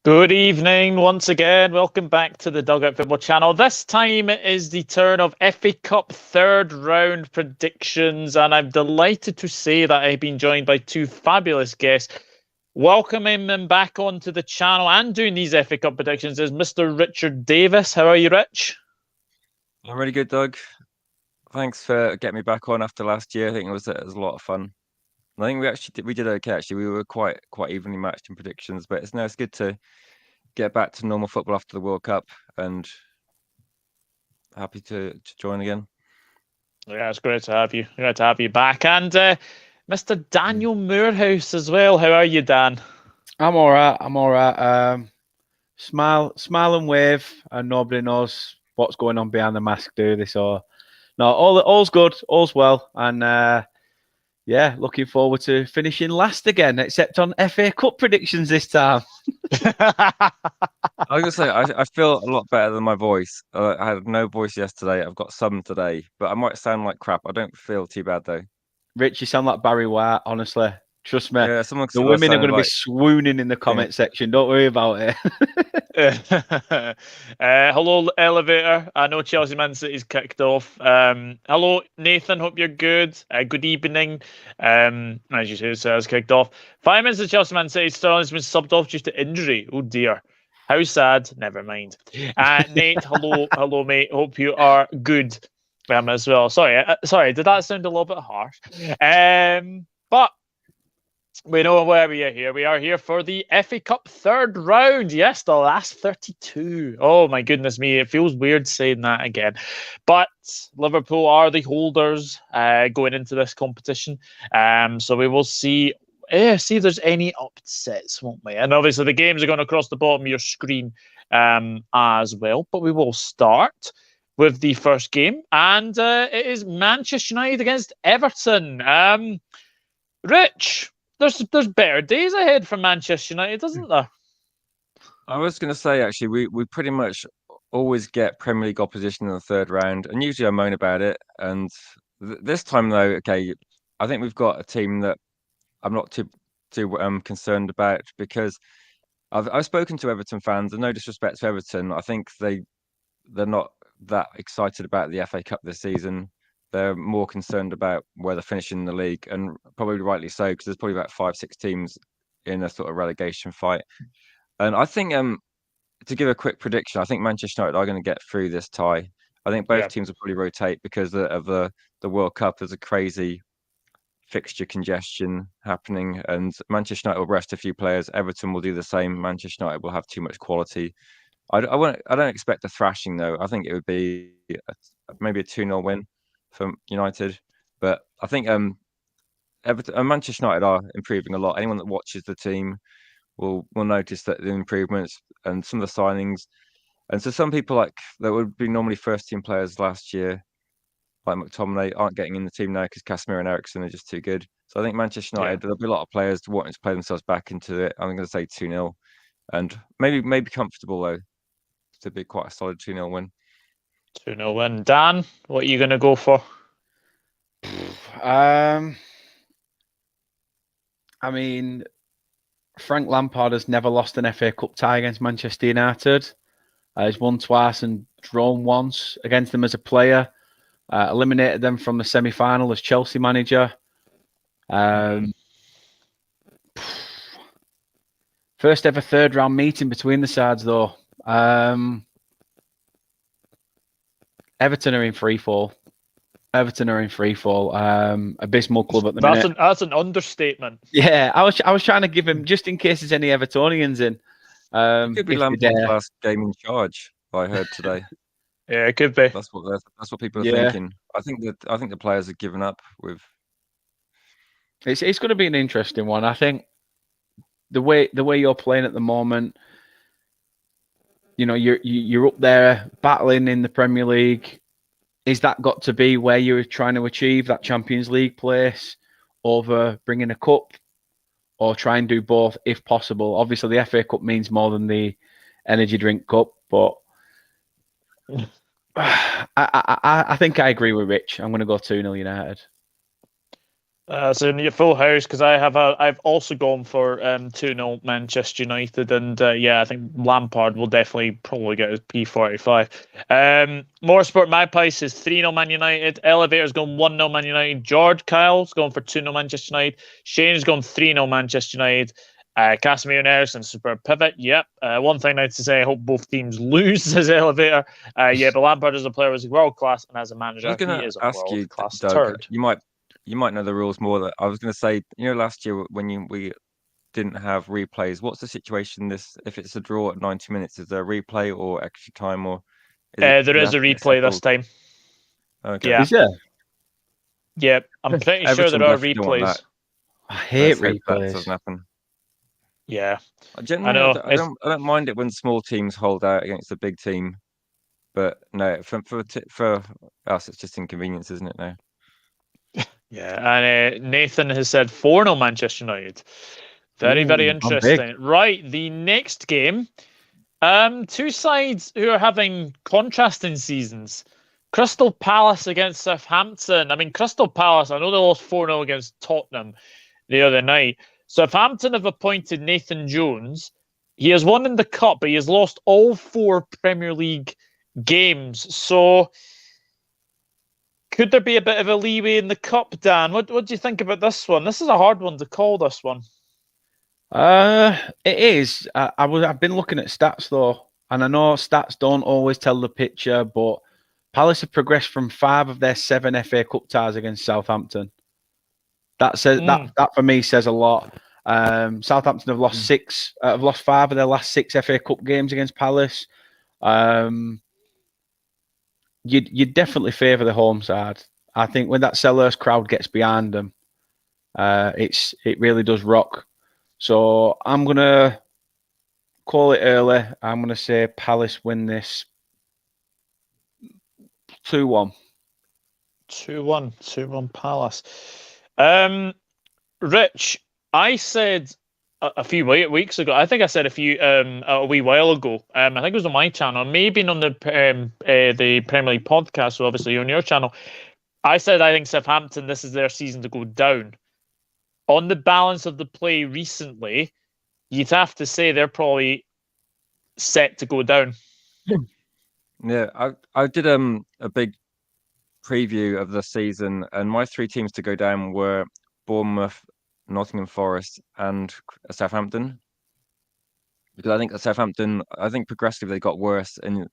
Good evening once again. Welcome back to the Dugout Football Channel. This time it is the turn of FA Cup third round predictions, and I'm delighted to say that I've been joined by two fabulous guests. Welcoming them back onto the channel and doing these FA Cup predictions is Mr. Richard Davies. How are you, Rich? I'm really good, Doug. Thanks for getting me back on after last year. I think it was a lot of fun. I think we did okay actually. We were quite evenly matched in predictions, but it's good to get back to normal football after the World Cup and happy to join again. Yeah, it's great to have you. Great to have you back. And Mr. Daniel Moorhouse as well. How are you, Dan? I'm all right. Smile and wave, and nobody knows what's going on behind the mask, do they? So, no, all's good, all's well, and yeah, looking forward to finishing last again, except on FA Cup predictions this time. I was gonna say I feel a lot better than my voice. I had no voice yesterday. I've got some today, but I might sound like crap. I don't feel too bad though. Rich, you sound like Barry White, honestly. Trust me. Yeah, the women are going to be swooning in the comment section. Don't worry about it. Hello, Elevator. I know Chelsea Man City's kicked off. Hello, Nathan. Hope you're good. Good evening. As you say, so it's kicked off. 5 minutes of Chelsea Man City. Sterling's been subbed off due to injury. Oh dear. How sad. Never mind. Nate, hello, mate. Hope you are good. As well. Sorry. Did that sound a little bit harsh? But we know where we are here. We are here for the FA Cup third round. Yes, the last 32. Oh, my goodness me. It feels weird saying that again. But Liverpool are the holders going into this competition. So we will see if there's any upsets, won't we? And obviously the games are going across the bottom of your screen as well. But we will start with the first game. And it is Manchester United against Everton. Rich, there's better days ahead for Manchester United, isn't there? I was going to say actually, we pretty much always get Premier League opposition in the third round, and usually I moan about it. And this time though, okay, I think we've got a team that I'm not too concerned about because I've spoken to Everton fans, and no disrespect to Everton, I think they're not that excited about the FA Cup this season. They're more concerned about where they're finishing in the league, and probably rightly so, because there's probably about 5-6 teams in a sort of relegation fight. And I think, to give a quick prediction, I think Manchester United are going to get through this tie. I think both teams will probably rotate because of the World Cup. There's a crazy fixture congestion happening, and Manchester United will rest a few players. Everton will do the same. Manchester United will have too much quality. I don't expect a thrashing though. I think it would be maybe a 2-0 win for United, but I think Everton and Manchester United are improving a lot. Anyone that watches the team will notice that the improvements and some of the signings. And so some people like that would be normally first team players last year, like McTominay, aren't getting in the team now because Casemiro and Eriksen are just too good. So I think Manchester United, there'll be a lot of players wanting to play themselves back into it. I'm going to say 2-0, and maybe comfortable though, to be quite a solid 2-0 win. 2-0 win. Dan, what are you going to go for? I mean, Frank Lampard has never lost an FA Cup tie against Manchester United. He's won twice and drawn once against them as a player. Eliminated them from the semi-final as Chelsea manager. First ever third round meeting between the sides, though. Everton are in free fall. Abysmal club at the minute. That's an understatement. Yeah, I was trying to give him, just in case there's any Evertonians in. It could be Lampard's last game in charge, I heard today. Yeah, it could be. That's what people are thinking. I think the players have given up with. It's going to be an interesting one. I think the way you're playing at the moment, you know, you're up there battling in the Premier League. Is that got to be where you're trying to achieve that Champions League place over bringing a cup, or try and do both if possible? Obviously, the FA Cup means more than the energy drink cup, but I think I agree with Rich. I'm going to go 2-0 United. So in your full house, because I've also gone for 2-0 Manchester United, and I think Lampard will definitely probably get his P45. More Sport, my price is 3-0 Man United. Elevator's going 1-0 Man United. George Kyle's going for 2-0 Manchester United. Shane's going 3-0 Manchester United. Casemiro and Eriksen, super pivot. Yep. One thing I'd say, I hope both teams lose, says Elevator. But Lampard as a player was world class, and as a manager, I was going he to is a ask you, world class Doug. turd. You might know the rules more. That I was going to say, last year when we didn't have replays, what's the situation? If it's a draw at 90 minutes, is there a replay or extra time, or there is a replay this time. Okay. Yeah. Is there? Yeah, I'm pretty sure Everton there are definitely don't want replays. that. I hate Let's hope that replays. doesn't happen. Yeah, Generally, know. I don't mind it when small teams hold out against a big team, but no, for us, it's just inconvenience, isn't it? Now. Yeah, and Nathan has said 4-0 Manchester United. Very, very I'm big. interesting. Right, the next game. Two sides who are having contrasting seasons. Crystal Palace against Southampton. I mean, Crystal Palace, I know they lost 4-0 against Tottenham the other night. Southampton have appointed Nathan Jones. He has won in the cup, but he has lost all 4 Premier League games. So, could there be a bit of a leeway in the cup, Dan? What do you think about this one? This is a hard one to call, this one. It is. I've been looking at stats though, and I know stats don't always tell the picture, but Palace have progressed from 5 of their 7 FA Cup ties against Southampton. That says that for me says a lot. Southampton have lost 6. Have lost 5 of their last 6 FA Cup games against Palace. You definitely favour the home side. I think when that Selhurst crowd gets behind them, it really does rock. So I'm gonna call it early. I'm gonna say Palace win this 2-1. 2-1 Palace. Rich, I said a few weeks ago. I think I said a wee while ago. I think it was on my channel, maybe on the Premier League podcast. So obviously on your channel, I said I think Southampton, this is their season to go down. On the balance of the play recently, you'd have to say they're probably set to go down. Yeah, I did a big preview of the season, and my 3 teams to go down were Bournemouth, Nottingham Forest, and Southampton. Because I think Southampton, progressively they got worse, and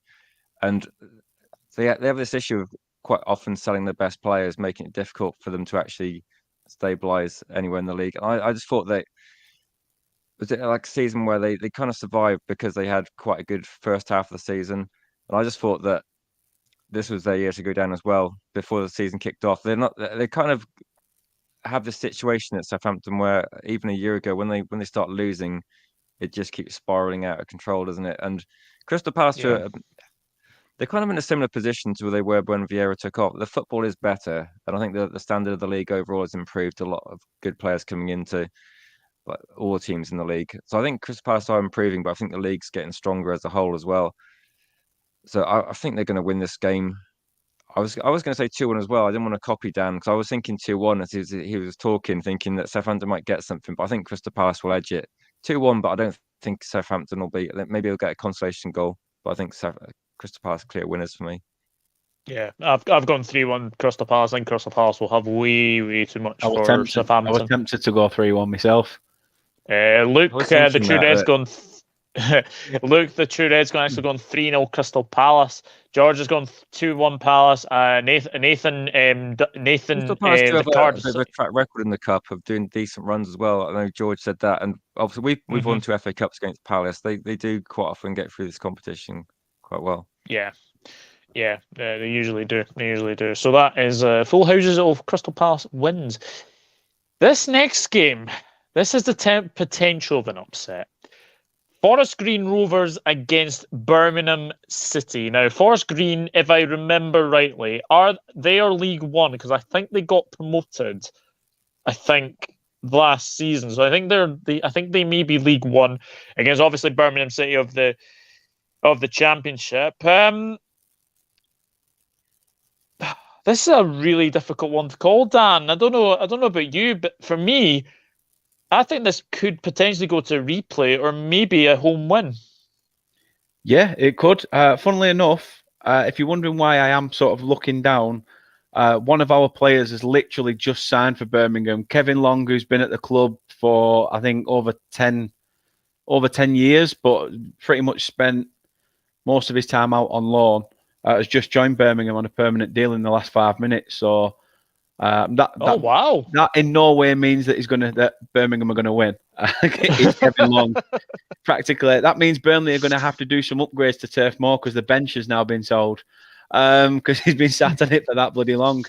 they have this issue of quite often selling their best players, making it difficult for them to actually stabilize anywhere in the league. And I just thought was it like a season where they kind of survived because they had quite a good first half of the season, and I just thought that this was their year to go down as well before the season kicked off. They kind of have this situation at Southampton where even a year ago when they start losing, it just keeps spiraling out of control, doesn't it? And Crystal Palace, they're kind of in a similar position to where they were when Vieira took off. The football is better, and I think the standard of the league overall has improved. A lot of good players coming into all the teams in the league. So I think Crystal Palace are improving, but I think the league's getting stronger as a whole as well. So I think they're going to win this game. I was going to say 2-1 as well. I didn't want to copy Dan because I was thinking 2-1 as he was talking, thinking that Southampton might get something, but I think Crystal Palace will edge it 2-1. But I don't think Southampton will be. Maybe he'll get a consolation goal, but I think Crystal Palace clear winners for me. Yeah, I've gone 3-1 Crystal Palace. I think Crystal Palace will have way too much for Southampton. I was tempted to go 3-1 myself. Luke, the True Red's gone. Luke, the True Red's actually gone 3-0 Crystal Palace. George has gone 2-1 Palace. Nathan, Crystal Palace do have a bit of a track record in the cup of doing decent runs as well. I know George said that, and obviously we've won 2 FA Cups against Palace. They do quite often get through this competition quite well. Yeah, they usually do. So that is full houses of Crystal Palace wins. This next game, this is the potential of an upset. Forest Green Rovers against Birmingham City. Now, Forest Green, if I remember rightly, are League One because I think they got promoted. I think last season, so I think they may be League One against obviously Birmingham City of the This is a really difficult one to call, Dan. I don't know about you, but for me, I think this could potentially go to replay or maybe a home win. Yeah, it could. Funnily enough, if you're wondering why I am sort of looking down, one of our players has literally just signed for Birmingham. Kevin Long, who's been at the club for I think over 10 years, but pretty much spent most of his time out on loan, has just joined Birmingham on a permanent deal in the last 5 minutes. So wow, that in no way means that Birmingham are gonna win. It's Kevin Long. Practically, that means Burnley are going to have to do some upgrades to Turf Moor because the bench has now been sold because he's been sat on it for that bloody long.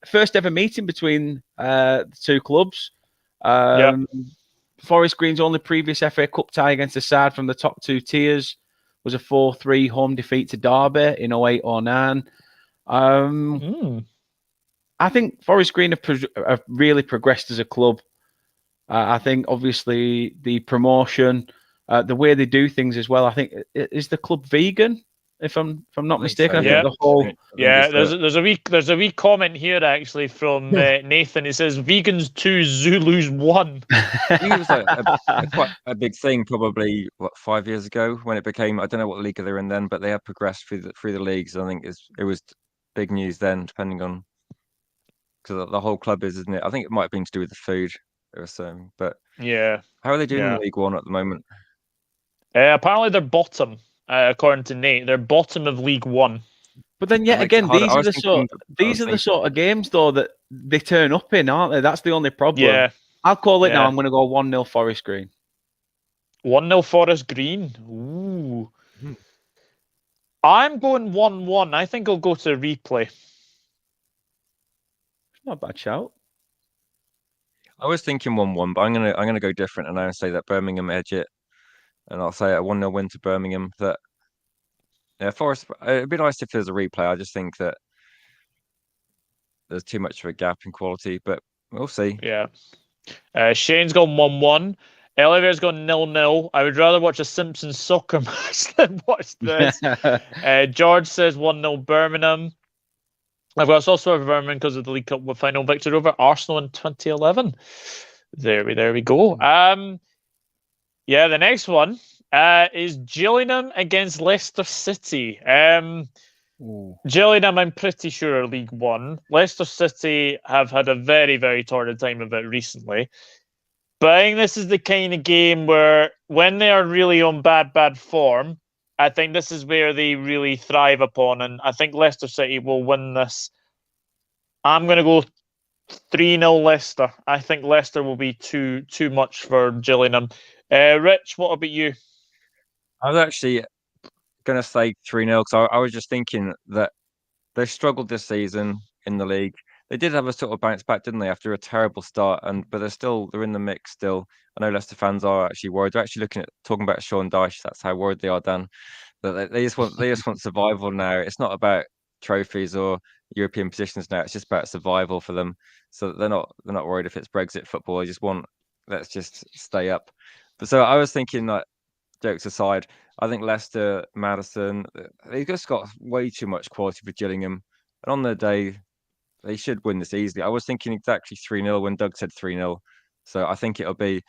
First ever meeting between the two clubs. Forest Green's only previous FA Cup tie against a side from the top two tiers was a 4-3 home defeat to Derby in 08-09. I think Forest Green have really progressed as a club. I think obviously the promotion, the way they do things as well. I think is the club vegan, if I'm not mistaken. So, I think the whole there's a wee comment here actually from Nathan. He says vegans 2, Zulus 1. I think it was like quite a big thing probably 5 years ago when it became. I don't know what league they're in then, but they have progressed through the leagues. I think it was big news then, depending on because the whole club is, isn't it? I think it might have been to do with the food. Or so, but yeah, how are they doing in League One at the moment? Apparently, they're bottom, according to Nate. They're bottom of League One. But then, yet again, these are the sort of games though that they turn up in, aren't they? That's the only problem. Yeah, I'll call it now. I'm going to go 1-0 Forest Green. 1-0 Forest Green. Ooh. I'm going 1-1. I think I'll go to replay. Not a bad shout. I was thinking 1-1, but I'm gonna go different and I'll say that Birmingham edge it, and I'll say a 1-0 win to Birmingham. That Forest. It'd be nice if there's a replay. I just think that there's too much of a gap in quality, but we'll see. Yeah. Shane's gone 1-1. Oliver's gone 0-0. I would rather watch a Simpsons soccer match than watch this. George says 1-0 Birmingham. I've got a also for Birmingham because of the League Cup final victory over Arsenal in 2011. There we go. The next one is Gillingham against Leicester City. Gillingham, I'm pretty sure, are League One. Leicester City have had a very, very torrid time of it recently. But I think this is the kind of game where when they are really on bad form, I think this is where they really thrive upon, and I think Leicester City will win this. I'm going to go 3-0 Leicester. I think Leicester will be too much for Gillingham. Rich, what about you? I was actually going to say 3-0 because I was just thinking that they struggled this season in the league. They did have a sort of bounce back, didn't they, after a terrible start? But they're in the mix still. I know Leicester fans are actually worried. They're actually talking about Sean Dyche. That's how worried they are, Dan. But they just want survival now. It's not about trophies or European positions now. It's just about survival for them. So they're not worried if it's Brexit football. They just want let's just stay up. But so I was thinking, like, jokes aside, I think Leicester, Maddison, they've just got way too much quality for Gillingham. And on the day, they should win this easily. I was thinking exactly 3-0 when Doug said 3-0. So I think it'll be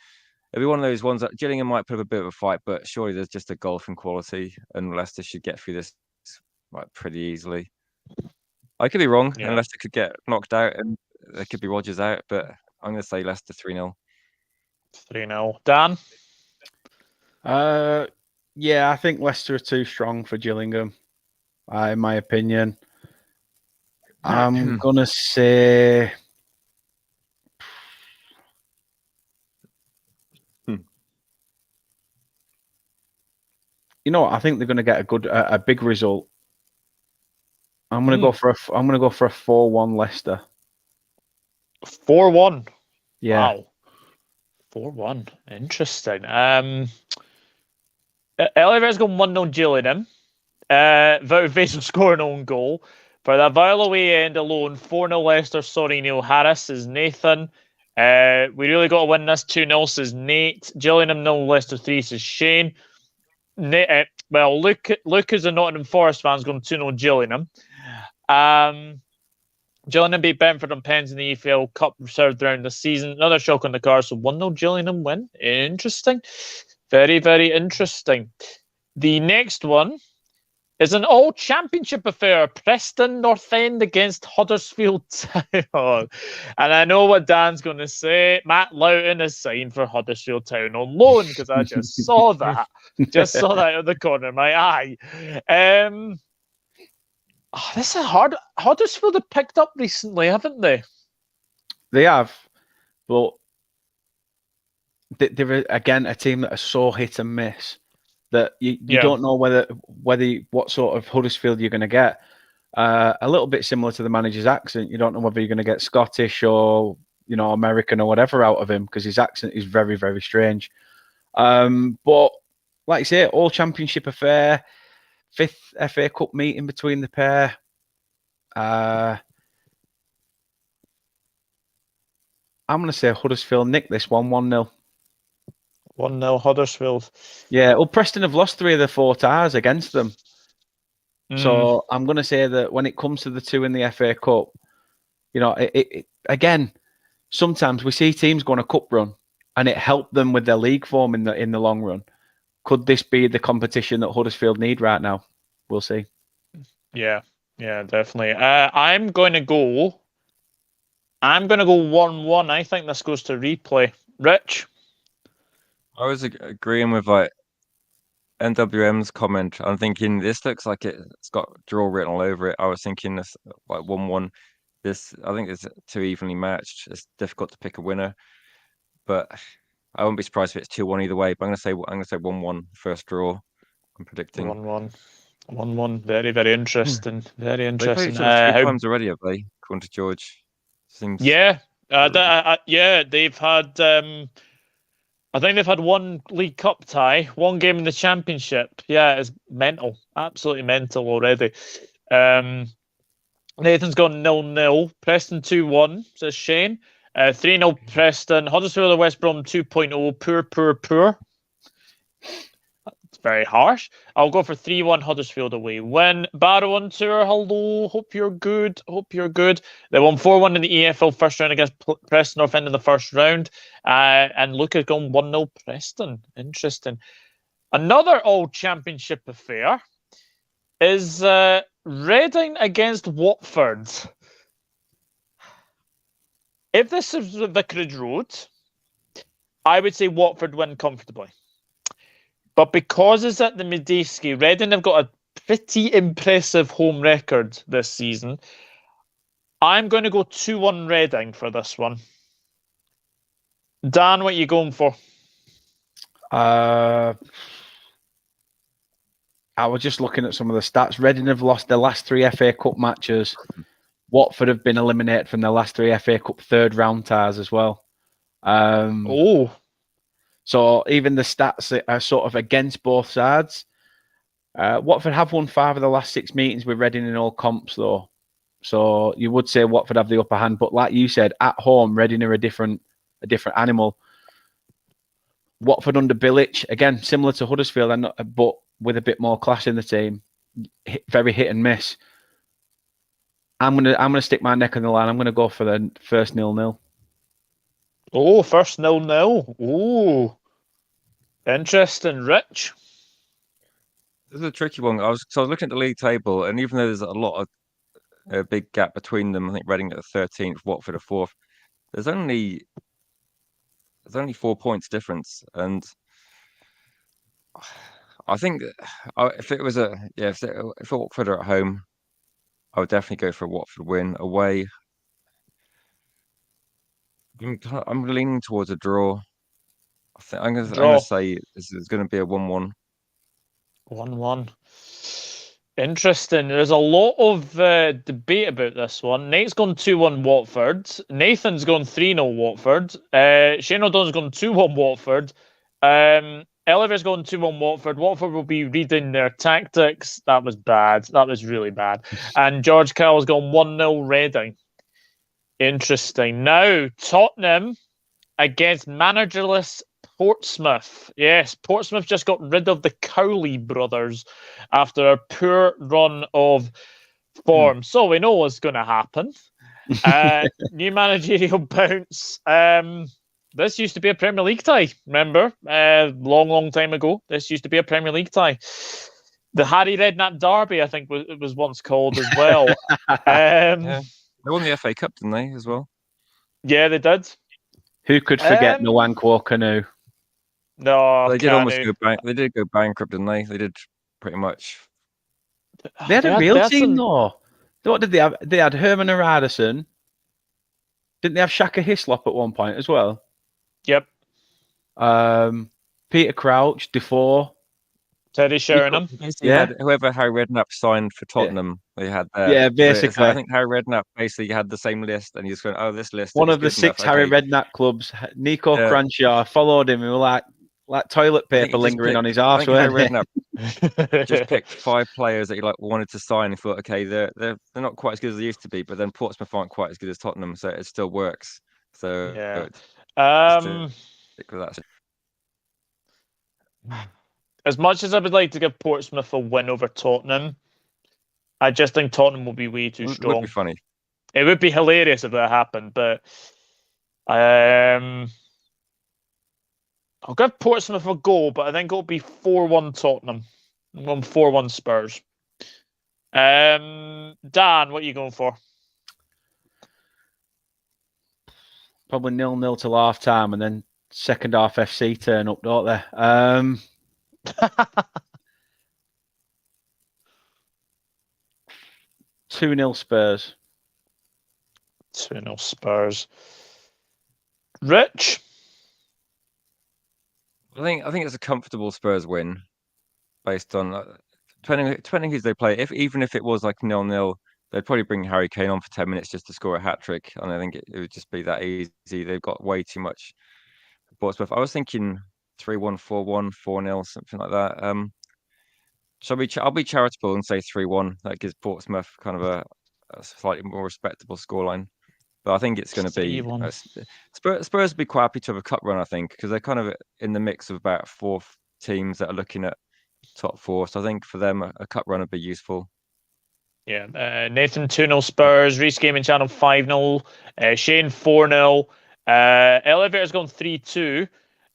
one of those ones that Gillingham might put up a bit of a fight, but surely there's just a goal from quality, and Leicester should get through this pretty easily. I could be wrong, and Leicester could get knocked out, and there could be Rodgers out, but I'm going to say Leicester 3-0. 3-0. Dan? Yeah, I think Leicester are too strong for Gillingham, in my opinion. I'm going to say... You know what? I think they're going to get a big result. I'm going to go for a 4-1 Leicester. 4-1. Yeah. Wow. 4-1. Interesting. Oliver's gone 1-0 Gillingham. Vote Face will score an own goal. For the Vile away end alone, 4-0 Leicester. Sorry, Neil Harris, says Nathan. We really got to win this. 2-0, says Nate. Gillingham 0, Leicester 3, says Shane. Luke is a Nottingham Forest fan, going 2-0 Gillingham. Gillingham beat Brentford on pens in the EFL Cup third round this season. Another shock on the card, so 1-0 Gillingham win. Interesting. Very, very interesting. The next one is an all-championship affair. Preston North End against Huddersfield Town. And I know what Dan's going to say. Matt Loughton is signed for Huddersfield Town on loan, because I just saw that. Just saw that out of the corner of my eye. This is hard. Huddersfield have picked up recently, haven't they? They have. But they're, again, a team that are so hit and miss that you don't know whether what sort of Huddersfield you're going to get. A little bit similar to the manager's accent. You don't know whether you're going to get Scottish or American or whatever out of him, because his accent is very, very strange. But like you say, all championship affair, 5th FA Cup meeting between the pair. I'm going to say Huddersfield nick this one 1-0. 1-0 Huddersfield. Yeah, well, Preston have lost 3 of the 4 ties against them. So I'm going to say that when it comes to the 2 in the FA Cup, again, sometimes we see teams go on a cup run and it helped them with their league form in the long run. Could this be the competition that Huddersfield need right now? We'll see. Yeah, definitely. I'm going to go 1-1. I think this goes to replay. Rich? I was agreeing with NWM's comment. I'm thinking this looks like it's got draw written all over it. I was thinking this 1-1. I think it's too evenly matched. It's difficult to pick a winner, but I wouldn't be surprised if it's 2-1 either way. But I'm gonna say 1-1 first draw. I'm predicting 1-1. Very, very interesting. Very interesting. They've played each other 3 times already, have they? According to George, seems. Yeah, they've had. I think they've had 1 League Cup tie, 1 game in the Championship. Yeah, it's mental, absolutely mental already. Nathan's gone 0-0. Preston 2-1, says Shane. 3-0 Preston. Huddersfield or West Brom 2.0. Poor. It's very harsh. I'll go for 3-1 Huddersfield away win. Barrow on tour. Hello. Hope you're good. They won 4-1 in the EFL first round against Preston North End in the first round. And Luca's gone 1-0 Preston. Interesting. Another all-championship affair is Reading against Watford. If this is the Vicarage Road, I would say Watford win comfortably. But because it's at the Medeski, Reading have got a pretty impressive home record this season. I'm going to go 2-1 Reading for this one. Dan, what are you going for? I was just looking at some of the stats. Reading have lost their last 3 FA Cup matches. Watford have been eliminated from their last 3 FA Cup third round ties as well. So even the stats are sort of against both sides. Watford have won 5 of the last 6 meetings with Reading in all comps, though. So you would say Watford have the upper hand. But like you said, at home, Reading are a different animal. Watford under Bilic, again, similar to Huddersfield, but with a bit more class in the team. Very hit and miss. I'm gonna stick my neck on the line. I'm gonna go for the first 0-0. Oh, first 0-0. Oh, interesting, Rich. This is a tricky one. I was looking at the league table, and even though there's a big gap between them, I think Reading at the 13th, Watford at 4th. There's only 4 points difference, and I think if it was if Watford are at home, I would definitely go for a Watford win. Away, I'm leaning towards a draw. I'm going to say this is going to be a 1-1. 1-1. Interesting. There's a lot of debate about this one. Nate's gone 2-1 Watford. Nathan's gone 3-0 Watford. Shane O'Donnell's gone 2-1 Watford. Oliver's gone 2-1 Watford. Watford will be reading their tactics. That was bad. That was really bad. And George Carroll's gone 1-0 Reading. Interesting. Now, Tottenham against managerless Portsmouth. Yes, Portsmouth just got rid of the Cowley brothers after a poor run of form. So we know what's going to happen. New managerial bounce. This used to be a Premier League tie, remember? Long time ago. This used to be a Premier League tie. The Harry Redknapp Derby, I think, it was once called as well. Yeah. They won the FA Cup, didn't they, as well? Yeah, they did. Who could forget Nwankwo Kanu? No, They did Kanu. almost go back. They did go bankrupt, didn't they? They did pretty much. They had a real team, though. What did they have? They had Herman Hradisson. Didn't they have Shaka Hislop at one point as well? Yep. Peter Crouch, Defoe. Teddy Sheringham. Yeah. Whoever Harry Redknapp signed for Tottenham, they had there. Yeah, basically. So I think Harry Redknapp basically had the same list, and he's going, "Oh, this list." One of the 6 Harry Redknapp clubs. Nico Cranshaw followed him. He was like toilet paper lingering on his arse. Harry Redknapp just picked 5 players that he wanted to sign and thought, okay, they're not quite as good as they used to be, but then Portsmouth aren't quite as good as Tottenham, so it still works. So stick with that. As much as I would like to give Portsmouth a win over Tottenham, I just think Tottenham will be way too strong. It would be funny. It would be hilarious if that happened, but I'll give Portsmouth a go, but I think it'll be 4-1 Tottenham. I'm going 4-1 Spurs. Dan, what are you going for? Probably 0-0 till half time, and then second half FC turn up, don't they? 2-0 Spurs. 2-0 Spurs. Rich? I think it's a comfortable Spurs win, based on depending who they play. Even if it was like 0-0, they'd probably bring Harry Kane on for 10 minutes just to score a hat trick, and I think it would just be that easy. They've got way too much. Portsmouth. I was thinking 3-1, 4-1, 4-0, something like that. I'll be charitable and say 3-1. That gives Portsmouth kind of a slightly more respectable scoreline. But I think it's going to be Spurs would be quite happy to have a cup run, I think, because they're kind of in the mix of about 4 teams that are looking at top 4. So I think for them, a cup run would be useful. Yeah, Nathan 2-0 Spurs, Reese Gaming Channel 5-0, Shane 4-0, Elevator's going 3-2,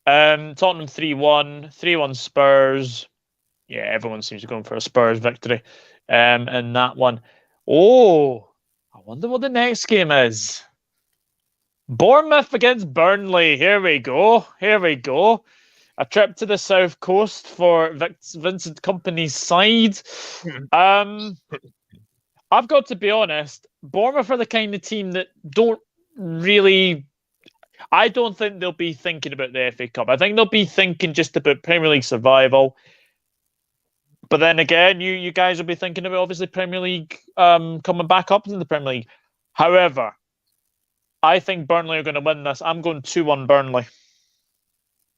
Tottenham 3-1, 3-1 Spurs. Yeah, everyone seems to be going for a Spurs victory in that one. Oh, I wonder what the next game is. Bournemouth against Burnley. Here we go. A trip to the south coast for Vincent Kompany's side. I've got to be honest, Bournemouth are the kind of team that don't really... I don't think they'll be thinking about the FA Cup. I think they'll be thinking just about Premier League survival. But then again, you guys will be thinking about, obviously, Premier League coming back up in the Premier League. However, I think Burnley are going to win this. I'm going 2-1 Burnley.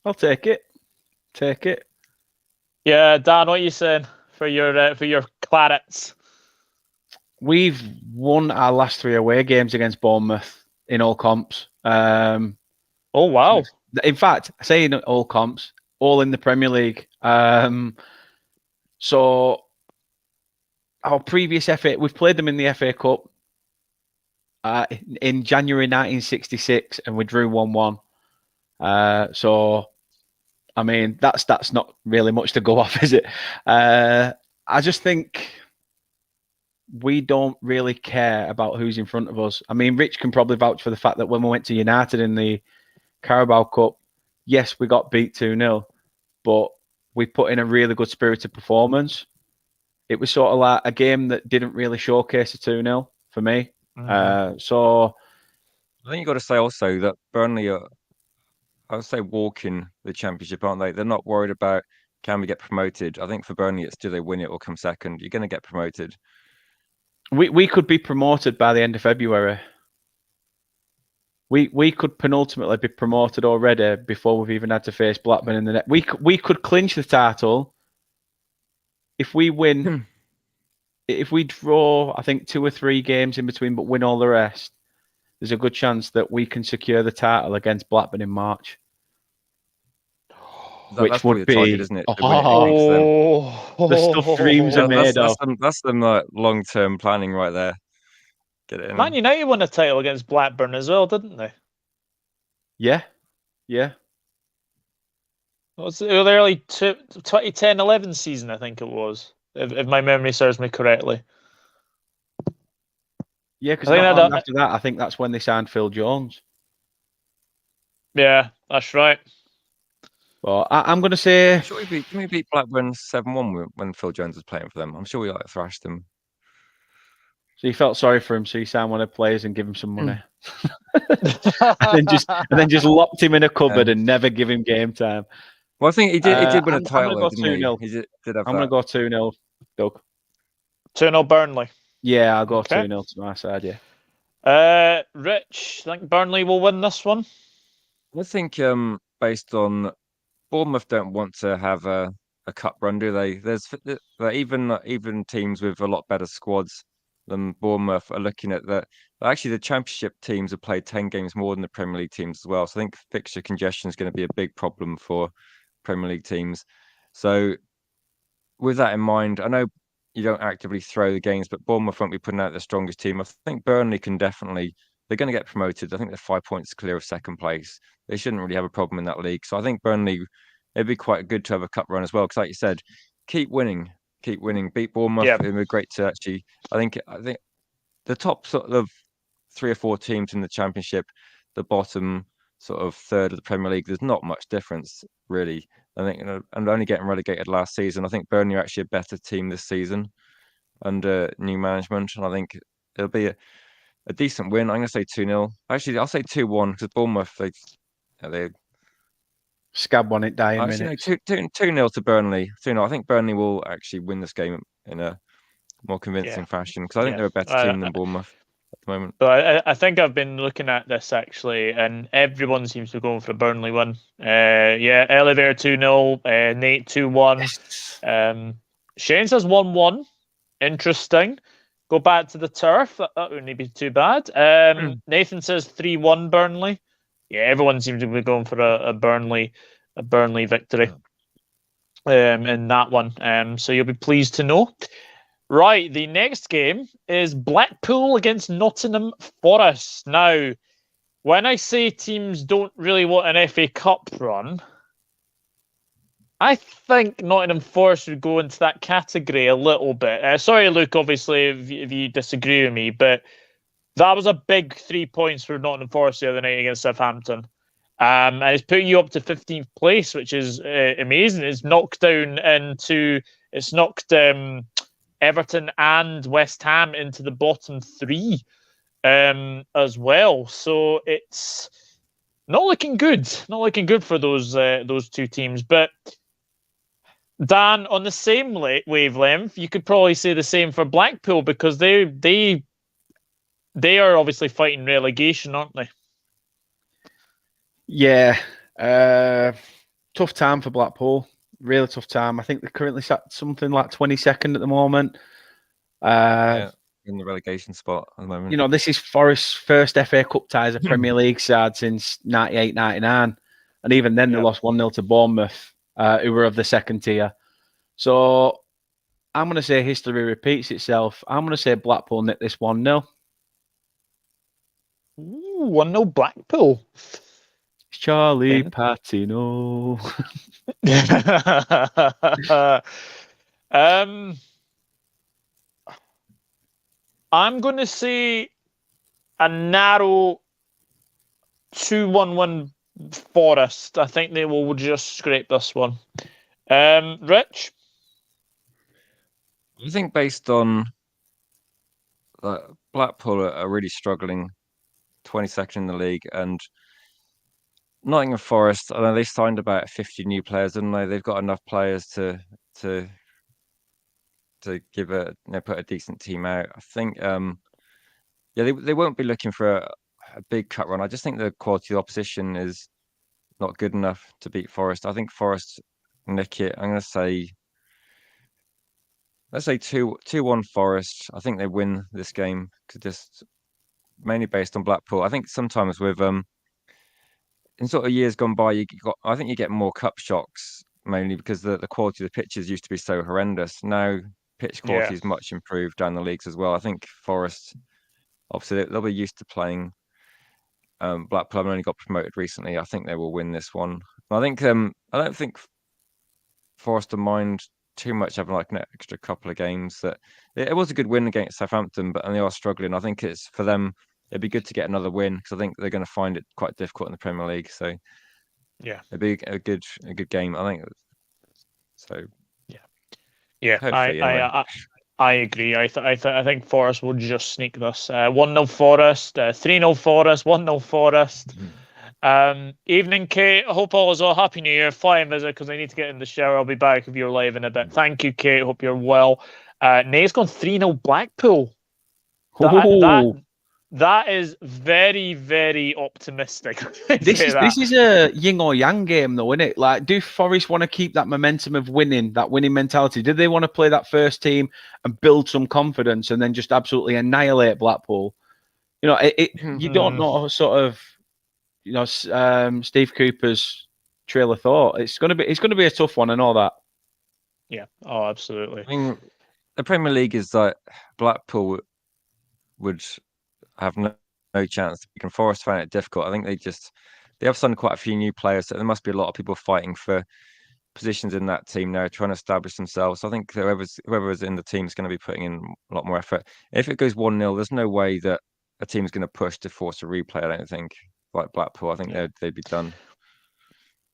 I'll take it. Yeah, Dan, what are you saying for your Clarets? We've won our last 3 away games against Bournemouth in all comps. Oh, wow. In fact, I say in all comps, all in the Premier League. So our previous FA, we've played them in the FA Cup in January 1966, and we drew 1-1. So, I mean, that's not really much to go off, is it? I just think we don't really care about who's in front of us. I mean, Rich can probably vouch for the fact that when we went to United in the Carabao Cup, yes, we got beat 2-0, but we put in a really good spirited performance. It was sort of like a game that didn't really showcase a 2-0 for me. So I think you've got to say also that Burnley are, I would say, walking the Championship, aren't they? They're not worried about, can we get promoted? I think for Burnley, it's do they win it or come second? You're going to get promoted. We could be promoted by the end of February. We could penultimately be promoted already before we've even had to face Blackburn in the net. We could clinch the title if we win. If we draw, I think 2 or 3 games in between, but win all the rest, there's a good chance that we can secure the title against Blackburn in March. which that's would probably the target, be isn't it? To win it amongst them. the stuff dreams are made of. That's some like long-term planning right there. Get it in. Man United won a title against Blackburn as well, didn't they? Yeah. It was the early 2010-11 season, I think it was, if my memory serves me correctly. Yeah, because I think not that- long after that, I think that's when they signed Phil Jones. Yeah, that's right. But I'm going to say, I'm sure didn't we beat Blackburn 7-1 when Phil Jones was playing for them? I'm sure we like thrashed them. so you felt sorry for him, so you signed one of the players and give him some money, and then just locked him in a cupboard and never give him game time. Well, I think he did win a title, go didn't he? 2-0. He did have I'm going to go 2-0, Doug. 2-0 Burnley. Yeah, I'll go Okay. 2-0 to my side, yeah. Rich, I think Burnley will win this one. I think based on Bournemouth don't want to have a cup run, do they? There's even teams with a lot better squads than Bournemouth are looking at that. Actually, the Championship teams have played 10 games more than the Premier League teams as well. So I think fixture congestion is going to be a big problem for Premier League teams. So with that in mind, I know you don't actively throw the games, but Bournemouth won't be putting out their strongest team. I think Burnley can definitely. They're going to get promoted. I think they're 5 points clear of second place. They shouldn't really have a problem in that league. So I think Burnley, it'd be quite good to have a cup run as well. Because like you said, keep winning, beat Bournemouth. Yeah. It'd be great to actually. I think the top sort of 3 or 4 teams in the Championship, the bottom sort of third of the Premier League, there's not much difference really. I think, and only getting relegated last season. I think Burnley are actually a better team this season under new management, and I think it'll be a decent win. I'm going to say 2-0. Actually, I'll say 2-1 because Bournemouth they Scab on it, dying actually minutes. no 2-0 to Burnley. 2-0. I think Burnley will actually win this game in a more convincing fashion because I think they're a better team than Bournemouth at the moment. But I think I've been looking at this actually, and everyone seems to be going for a Burnley win. Elevator 2-0, Nate 2-1. Shane says 1-1. Interesting. Go back to the turf. That wouldn't be too bad. Nathan says 3-1 Burnley. Yeah, everyone seems to be going for a Burnley victory in that one. So you'll be pleased to know. Right, the next game is Blackpool against Nottingham Forest. Now, when I say teams don't really want an FA Cup run, I think Nottingham Forest would go into that category a little bit. Sorry, Luke, obviously, if you disagree with me, but that was a big 3 points for Nottingham Forest the other night against Southampton. And it's putting you up to 15th place, which is amazing. It's knocked Everton and West Ham into the bottom 3 as well. So it's not looking good. Not looking good for those 2 teams. But Dan, on the same wavelength, you could probably say the same for Blackpool because they are obviously fighting relegation, aren't they? Yeah. Tough time for Blackpool. Really tough time. I think they're currently sat something like 22nd at the moment. In the relegation spot at the moment. You know, this is Forest's first FA Cup tie as a Premier League side since 98-99. And even then, they lost 1-0 to Bournemouth, who were of the second tier. So I'm going to say history repeats itself. I'm going to say Blackpool nick this 1-0. Ooh, 1-0 Blackpool. Charlie Patino. I'm going to say a narrow 2-1 win Forest. I think they will just scrape this one. Rich? I think based on Blackpool are really struggling, 22nd in the league, and Nottingham Forest, I know they signed about 50 new players, didn't they? They've got enough players to give put a decent team out. I think they won't be looking for a big cut run. I just think the quality of the opposition is not good enough to beat Forest. I think Forest nick it. I'm going to say, let's say 2-1 Forest. I think they win this game, just mainly based on Blackpool. I think sometimes with in sort of years gone by, I think you get more cup shocks mainly because the quality of the pitches used to be so horrendous. Now pitch quality is much improved down the leagues as well. I think Forest, obviously, they'll be used to playing. Blackpool only got promoted recently. I think they will win this one. I think I don't think Forest will mind too much having like an extra couple of games. That it was a good win against Southampton, but they are struggling. I think it's for them. It'd be good to get another win because I think they're going to find it quite difficult in the Premier League. So yeah, it'd be a good game. I think so. Yeah. Hopefully, anyway. I agree. I think Forest will just sneak this. 1-0 Forest, 3-0 Forest, 1-0 Forest. Evening, Kate. I hope all is well. Happy New Year. Flying visit because I need to get in the shower. I'll be back if you're live in a bit. Thank you, Kate. Hope you're well. Nay's gone 3-0 Blackpool. That is very, very optimistic. This is a yin or yang game, though, isn't it? Like, do Forest want to keep that momentum of winning, that winning mentality? Do they want to play that first team and build some confidence and then just absolutely annihilate Blackpool? You know, you don't know sort of, you know, Steve Cooper's trail of thought. It's going to be a tough one. I know that. Yeah. Oh, absolutely. I mean, the Premier League is like Blackpool would have no chance. Forest find it difficult. I think they have signed quite a few new players, so there must be a lot of people fighting for positions in that team now, trying to establish themselves. So I think whoever's in the team is going to be putting in a lot more effort. If it goes 1-0, there's no way that a team's going to push to force a replay. I don't think. Like Blackpool, I think they'd be done.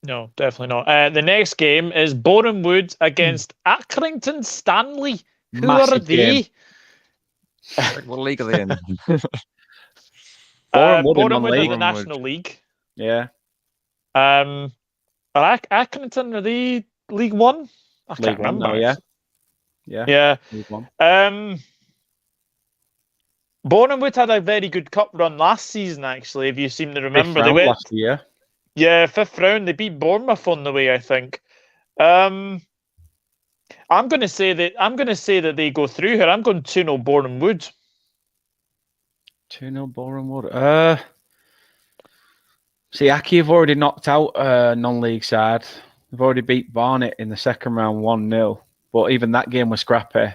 No, definitely not. The next game is Boreham against Accrington Stanley. Who Massive are they? Game. What league are they in? Boreham in the National League. Yeah. Accrington, are they League One? I can't remember. Now, yeah. Yeah. League One. Boreham had a very good cup run last season, actually, if you seem to remember. They went last year. Yeah, 5th round. They beat Bournemouth on the way, I think. I'm going to say that they go through here. I'm going 2-0 Boreham Wood. 2-0 Boreham Wood. See, Aki have already knocked out a non-league side. They've already beat Barnet in the second round 1-0. But even that game was scrappy.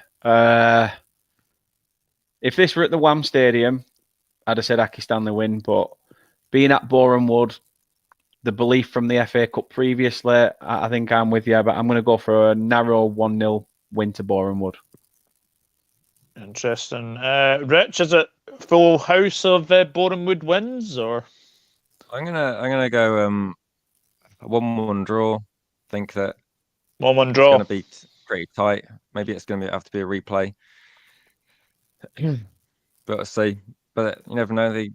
If this were at the Wham Stadium, I'd have said Aki Stanley win. But being at Boreham Wood, the belief from the FA Cup previously, I think I'm with you. But I'm going to go for a narrow 1-0 win to Boreham Wood. Interesting. Rich, is it full house of Boreham Wood wins, or? I'm gonna go a 1-1 draw. I think that 1-1 draw. It's going to be pretty tight. Maybe it's going to have to be a replay. But let's see. But you never know. They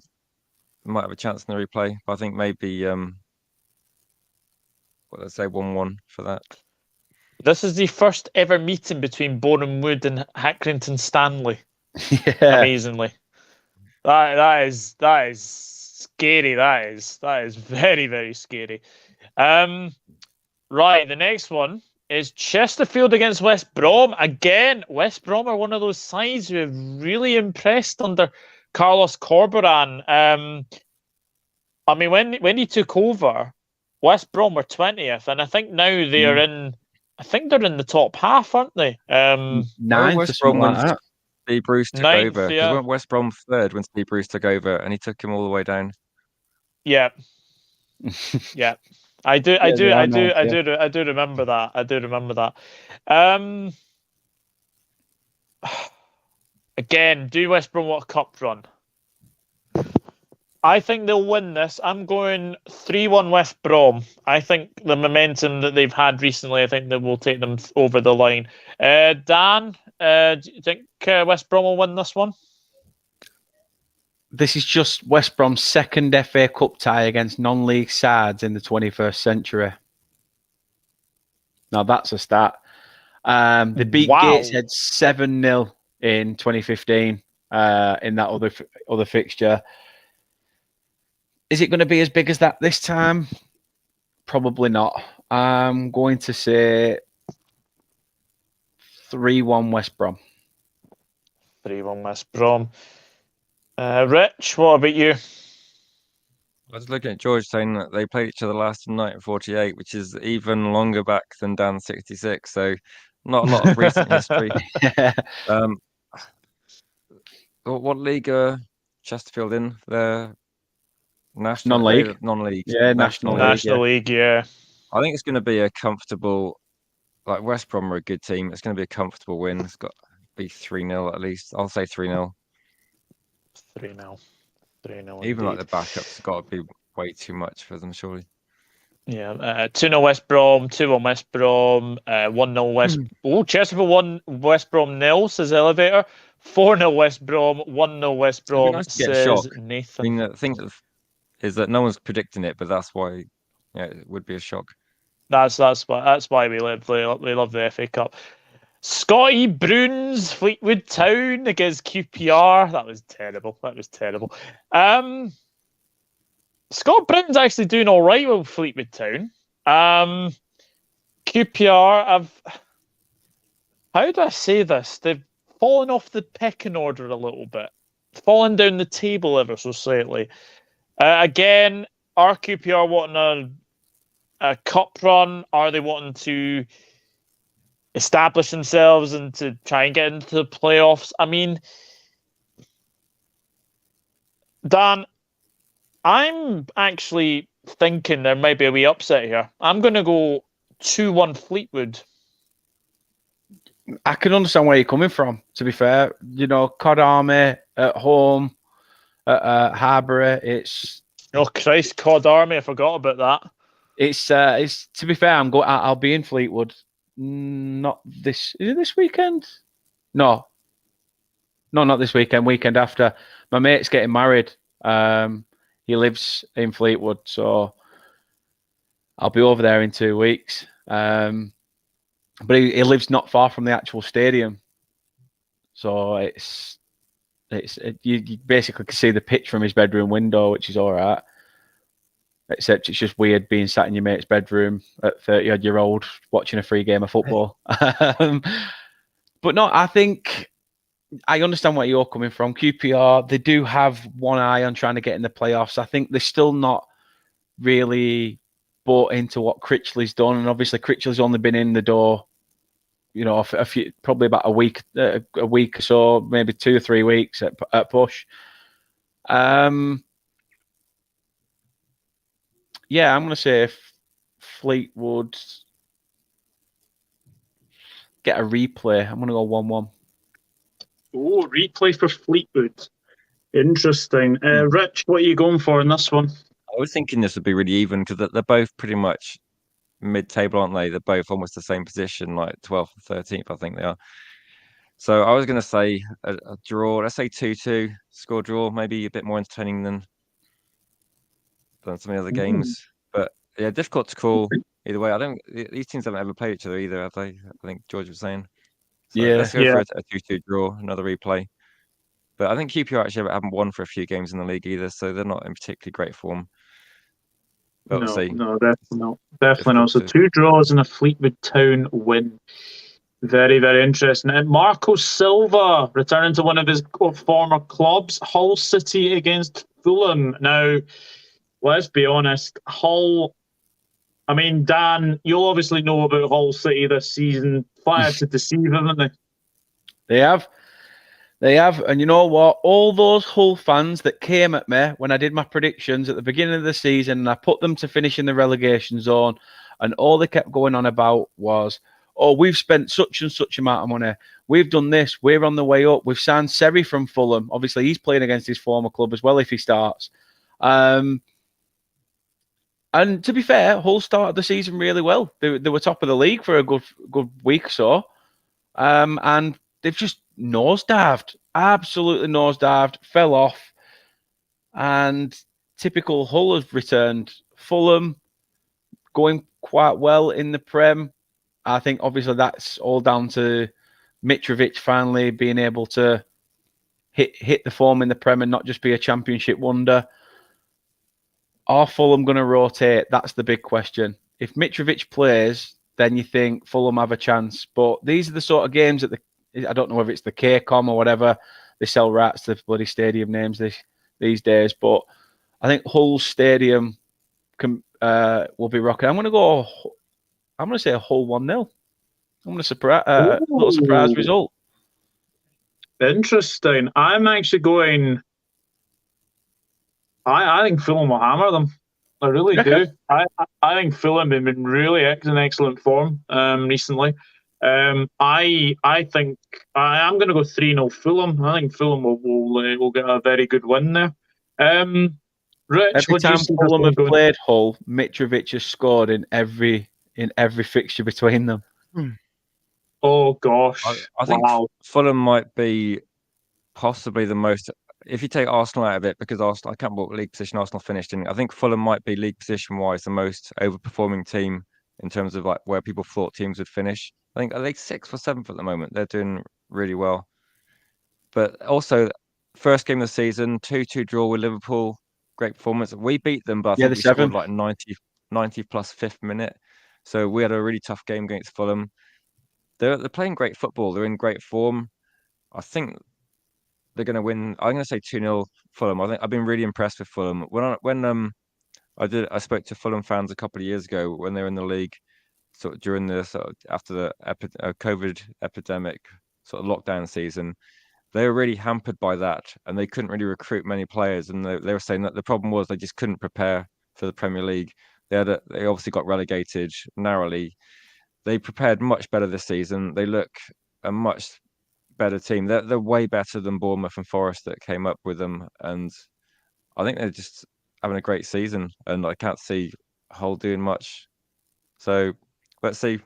might have a chance in the replay. But I think maybe let's say 1-1 for that. This is the first ever meeting between Boreham Wood and Accrington Stanley. Yeah. Amazingly. That is scary. That is very, very scary. Right, the next one is Chesterfield against West Brom. Again, West Brom are one of those sides who have really impressed under Carlos Corberán. I mean, when he took over, West Brom were 20th, and I think now they are in. I think they're in the top half, aren't they? Ninth. West Brom when Steve Bruce took over. Yeah. Went West Brom third when Steve Bruce took over, and he took him all the way down. Yeah. Yeah. I do remember that. I do remember that. Again, do West Brom want a cup run? I think they'll win this. I'm going 3-1 West Brom. I think the momentum that they've had recently, I think that will take them over the line. Dan, do you think West Brom will win this one? This is just West Brom's second FA Cup tie against non-league sides in the 21st century. Now that's a stat. They beat Gateshead 7-0 in 2015 in that other fixture. Is it going to be as big as that this time? Probably not. I'm going to say 3-1 West Brom. 3-1 West Brom. Rich, what about you? was looking at George saying that they played each other last in 1948, which is even longer back than Dan 66. So not a lot of recent history. Um, what league are Chesterfield in? They're national, Non-league. non-league, Yeah, National League. National League, yeah. I think it's going to be a comfortable. Like West Brom are a good team. It's going to be a comfortable win. It's got to be 3-0 at least. I'll say 3-0. 3-0. 3-0. Even like indeed. the backups got to be way too much for them, surely. Yeah, 2-0 West Brom, 2-1 West Brom, 1-0 West. Oh, Chesterfield 1, West Brom 0, says Elevator. 4-0 West Brom, 1-0 West Brom, nice to get a says shock. Nathan. I mean, the thing is that no one's predicting it, but that's why it would be a shock. That's why we love the FA Cup. Scotty Bruins, Fleetwood Town against QPR. That was terrible. Scott Brown's actually doing all right with Fleetwood Town. QPR, how do I say this? They've fallen off the pecking order a little bit, fallen down the table ever so slightly. Again, are QPR wanting a cup run? Are they wanting to establish themselves and to try and get into the playoffs? I mean, Dan, I'm actually thinking there might be a wee upset here. I'm going to go 2-1 Fleetwood. I can understand where you're coming from, to be fair. You know, Cod Army at home, at Harbour, it's... Oh, Christ, Cod Army, I forgot about that. It's to be fair, I'll be in Fleetwood. Not this... Is it this weekend? No, not this weekend. Weekend after. My mate's getting married. He lives in Fleetwood, so I'll be over there in 2 weeks. But he lives not far from the actual stadium, so you basically can see the pitch from his bedroom window, which is all right. Except it's just weird being sat in your mate's bedroom at 30-odd-year-old watching a free game of football. But no, I think I understand where you're coming from. QPR, they do have one eye on trying to get in the playoffs. I think they're still not really bought into what Critchley's done, and obviously Critchley's only been in the door, you know, a few, probably about a week or so, maybe 2 or 3 weeks at push. Yeah, I'm going to say if Fleetwood get a replay, I'm going to go 1-1. Oh, replay for Fleetwood. Interesting. Rich, what are you going for in this one? I was thinking this would be really even because they're both pretty much mid-table, aren't they? They're both almost the same position, like 12th and 13th, I think they are. So I was going to say a draw. Let's say 2-2, score draw, maybe a bit more entertaining than some of the other games. But yeah, difficult to call either way. These teams haven't ever played each other either, have they? I think George was saying. So let's go for a 2-2 draw, another replay. But I think QPR actually haven't won for a few games in the league either, so they're not in particularly great form. But we'll see. No, definitely not. So 2 draws and a Fleetwood Town win. Very, very interesting. And Marco Silva returning to one of his former clubs, Hull City against Fulham. Now, let's be honest, Hull... I mean, Dan, you'll obviously know about Hull City this season. Fire to deceive, haven't they? They have. And you know what? All those Hull fans that came at me when I did my predictions at the beginning of the season, and I put them to finish in the relegation zone, and all they kept going on about was, oh, we've spent such and such amount of money. We've done this. We're on the way up. We've signed Seri from Fulham. Obviously, he's playing against his former club as well if he starts. And to be fair, Hull started the season really well. They were top of the league for a good week or so. And they've just nosedived, absolutely nosedived, fell off. And typical Hull has returned. Fulham going quite well in the Prem. I think obviously that's all down to Mitrovic finally being able to hit the form in the Prem and not just be a championship wonder. Are Fulham going to rotate? That's the big question. If Mitrovic plays, then you think Fulham have a chance. But these are the sort of games that I don't know whether it's the KCOM or whatever. They sell rats to bloody stadium names these days. But I think Hull Stadium will be rocking. I'm going to say a Hull 1-0. I'm going to surprise a little surprise result. Interesting. I'm actually going. I think Fulham will hammer them. I really do. I think Fulham have been really in excellent form recently. I think I'm going to go 3-0 Fulham. I think Fulham will get a very good win there. Rich, Every time Fulham have played Hull, Mitrovic has scored in every fixture between them. Oh gosh! I think Fulham might be possibly the most. If you take Arsenal out of it, because Arsenal, I can't remember what league position Arsenal finished in. I think Fulham might be league position wise the most overperforming team in terms of like where people thought teams would finish. I think are they 6th or 7th at the moment? They're doing really well. But also, first game of the season, 2-2 draw with Liverpool. Great performance. We beat them, but I think we scored like 90 plus 5th minute. So we had a really tough game against Fulham. They're playing great football. They're in great form. I think they're going to win. I'm going to say 2-0 Fulham. I think I've been really impressed with Fulham. When I spoke to Fulham fans a couple of years ago when they were in the league, sort of during the after the COVID epidemic sort of lockdown season. They were really hampered by that, and they couldn't really recruit many players. And they were saying that the problem was they just couldn't prepare for the Premier League. They obviously got relegated narrowly. They prepared much better this season. They look a much better team. They're way better than Bournemouth and Forest that came up with them, and I think they're just having a great season. And I can't see Hull doing much. So let's see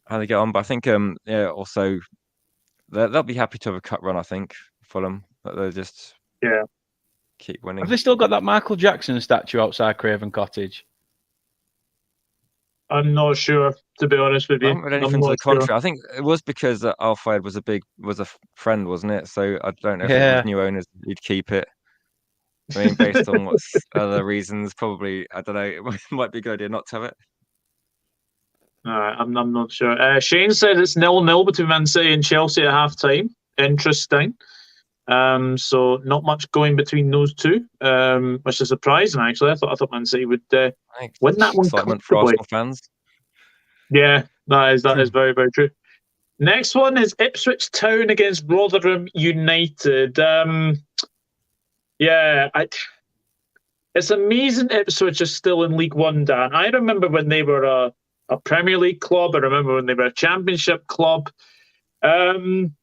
how they get on. But I think also. They'll be happy to have a cut run, I think, Fulham. But they'll just keep winning. Have they still got that Michael Jackson statue outside Craven Cottage? I'm not sure, to be honest with you. I haven't read anything to the contrary. I think it was because Alfred was a friend, wasn't it? So I don't know if it was new owners who'd keep it. I mean, based on what's other reasons, probably, I don't know, it might be a good idea not to have it. I'm not sure. Shane said it's 0-0 between Man City and Chelsea at half time. Interesting. So not much going between those two, which is surprising actually. I thought Man City would win that one comfortably. For Arsenal fans. Yeah, that is very, very true. Next one is Ipswich Town against Rotherham United. It's amazing Ipswich is still in League One, Dan. I remember when they were a Premier League club. I remember when they were a Championship club. Rotherham,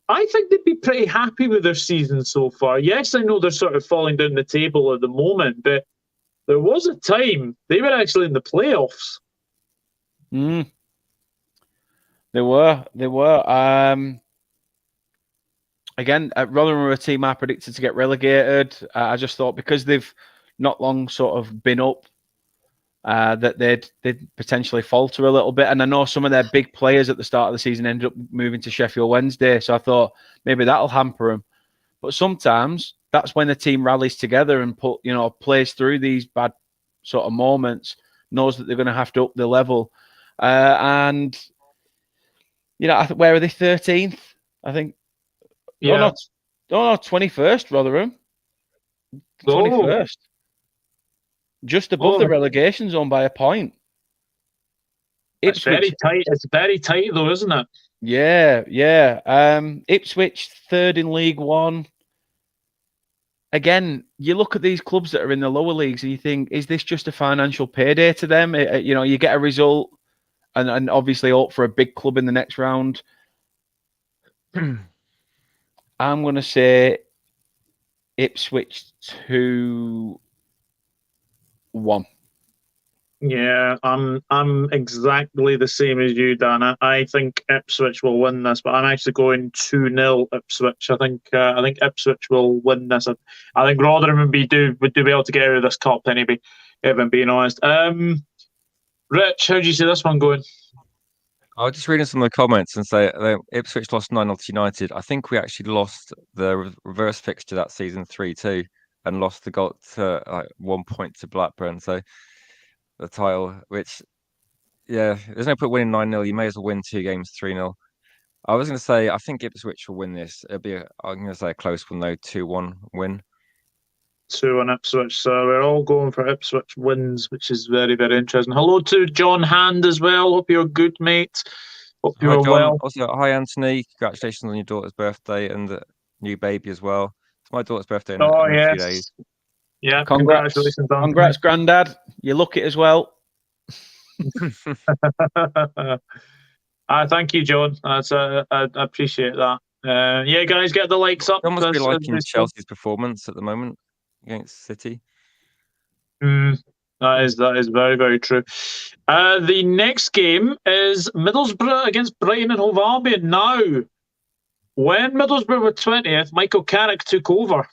I think they'd be pretty happy with their season so far. Yes, I know they're sort of falling down the table at the moment, but there was a time they were actually in the playoffs. They were. Again, Rotherham were a team I predicted to get relegated. I just thought because they've not long sort of been up, that they'd potentially falter a little bit. And I know some of their big players at the start of the season ended up moving to Sheffield Wednesday. So I thought maybe that'll hamper them. But sometimes that's when the team rallies together and plays through these bad sort of moments, knows that they're going to have to up the level. And, where are they? 13th, I think. Yeah. No, 21st, Rotherham. 21st. Just above the relegation zone by a point. It's very tight. It's very tight, though, isn't it? Yeah. Ipswich, 3rd in League One. Again, you look at these clubs that are in the lower leagues and you think, is this just a financial payday to them? You get a result and obviously hope for a big club in the next round. I'm going to say Ipswich 2-1. Yeah, I'm exactly the same as you, Dan. I think Ipswich will win this, but I'm actually going 2-0 Ipswich. I think Ipswich will win this. I think Rotherham would do well to get out of this cup anyway, if I'm being honest. Rich, how do you see this one going? I was just reading some of the comments and say Ipswich lost 9-0 to United. I think we actually lost the reverse fixture that season 3-2 and lost the goal to 1 point to Blackburn. So the title, which, there's no point winning 9-0. You may as well win 2 games 3-0. I was going to say, I think Ipswich will win this. I'm going to say a close one, though, 2-1 win. 2-1 Ipswich. So we're all going for Ipswich wins, which is very, very interesting. Hello to John Hand as well. Hope you're good, mate. Hope Hi, you're John. well. Also, hi, Anthony. Congratulations on your daughter's birthday and the new baby as well. It's my daughter's birthday in Oh, a few days. yes. Yeah, Congrats, congratulations, Anthony. congrats, Grandad. You look it as well. Thank you, John. I appreciate that. Yeah, guys, get the likes up. John must be That's- liking Chelsea's performance at the moment against City. That is very, very true. The next game is Middlesbrough against Brighton and Hove Albion. Now, when Middlesbrough were 20th, Michael Carrick took over.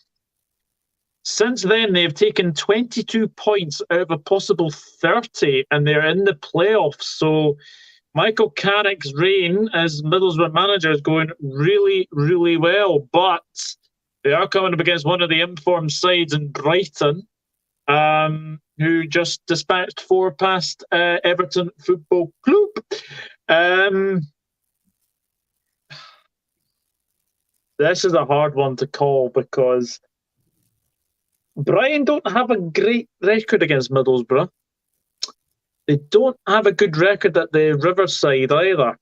Since then, they've taken 22 points out of a possible 30, and they're in the playoffs. So Michael Carrick's reign as Middlesbrough manager is going really, really well. But they are coming up against one of the informed sides in Brighton, who just dispatched 4 past Everton Football Club. This is a hard one to call because Brighton don't have a great record against Middlesbrough. They don't have a good record at the Riverside either.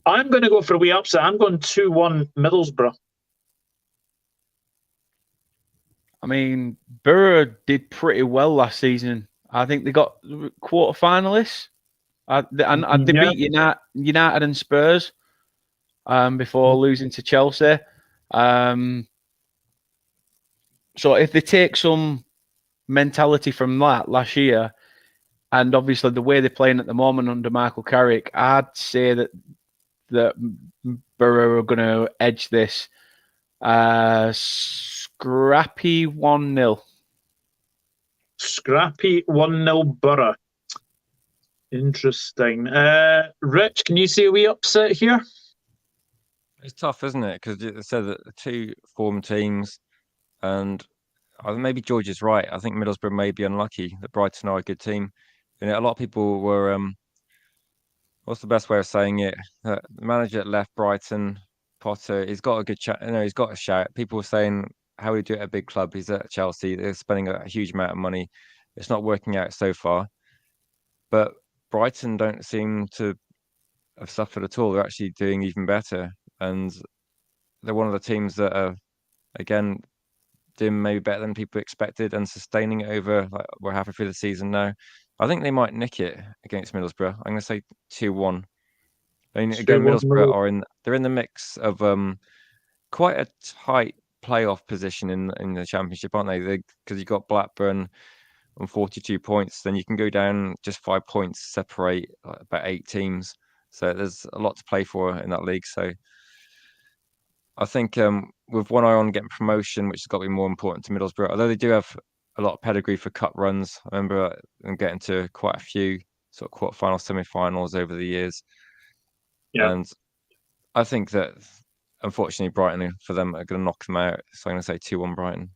I'm going to go for a wee upset. I'm going 2-1 Middlesbrough. I mean, Borough did pretty well last season. I think they got quarter-finalists. They beat United and Spurs before losing to Chelsea. So if they take some mentality from that last year, and obviously the way they're playing at the moment under Michael Carrick, I'd say that Borough are going to edge this. Scrappy 1-0. Scrappy 1-0 Borough. Interesting. Rich, can you see a wee upset here? It's tough, isn't it? Because it said that the 2 form teams, and maybe George is right. I think Middlesbrough may be unlucky that Brighton are a good team. You know, a lot of people were, what's the best way of saying it? The manager that left Brighton, Potter, he's got a good chat. You know, he's got a shout. People were saying, how would he do it at a big club? He's at Chelsea. They're spending a huge amount of money. It's not working out so far. But Brighton don't seem to have suffered at all. They're actually doing even better. And they're one of the teams that are, again, doing maybe better than people expected and sustaining it over, like, we're halfway through the season now. I think they might nick it against Middlesbrough. I'm going to say 2-1. I mean, again, Middlesbrough they're in the mix of quite a tight playoff position in the Championship, aren't they? Because you've got Blackburn on 42 points, then you can go down just 5 points, separate about 8 teams. So there's a lot to play for in that league. So I think with one eye on getting promotion, which has got to be more important to Middlesbrough, although they do have a lot of pedigree for cup runs. I remember them getting to quite a few sort of quarterfinals, semi-finals over the years. Yeah. And I think that, unfortunately, Brighton, for them, are going to knock them out. So I'm going to say 2-1 Brighton.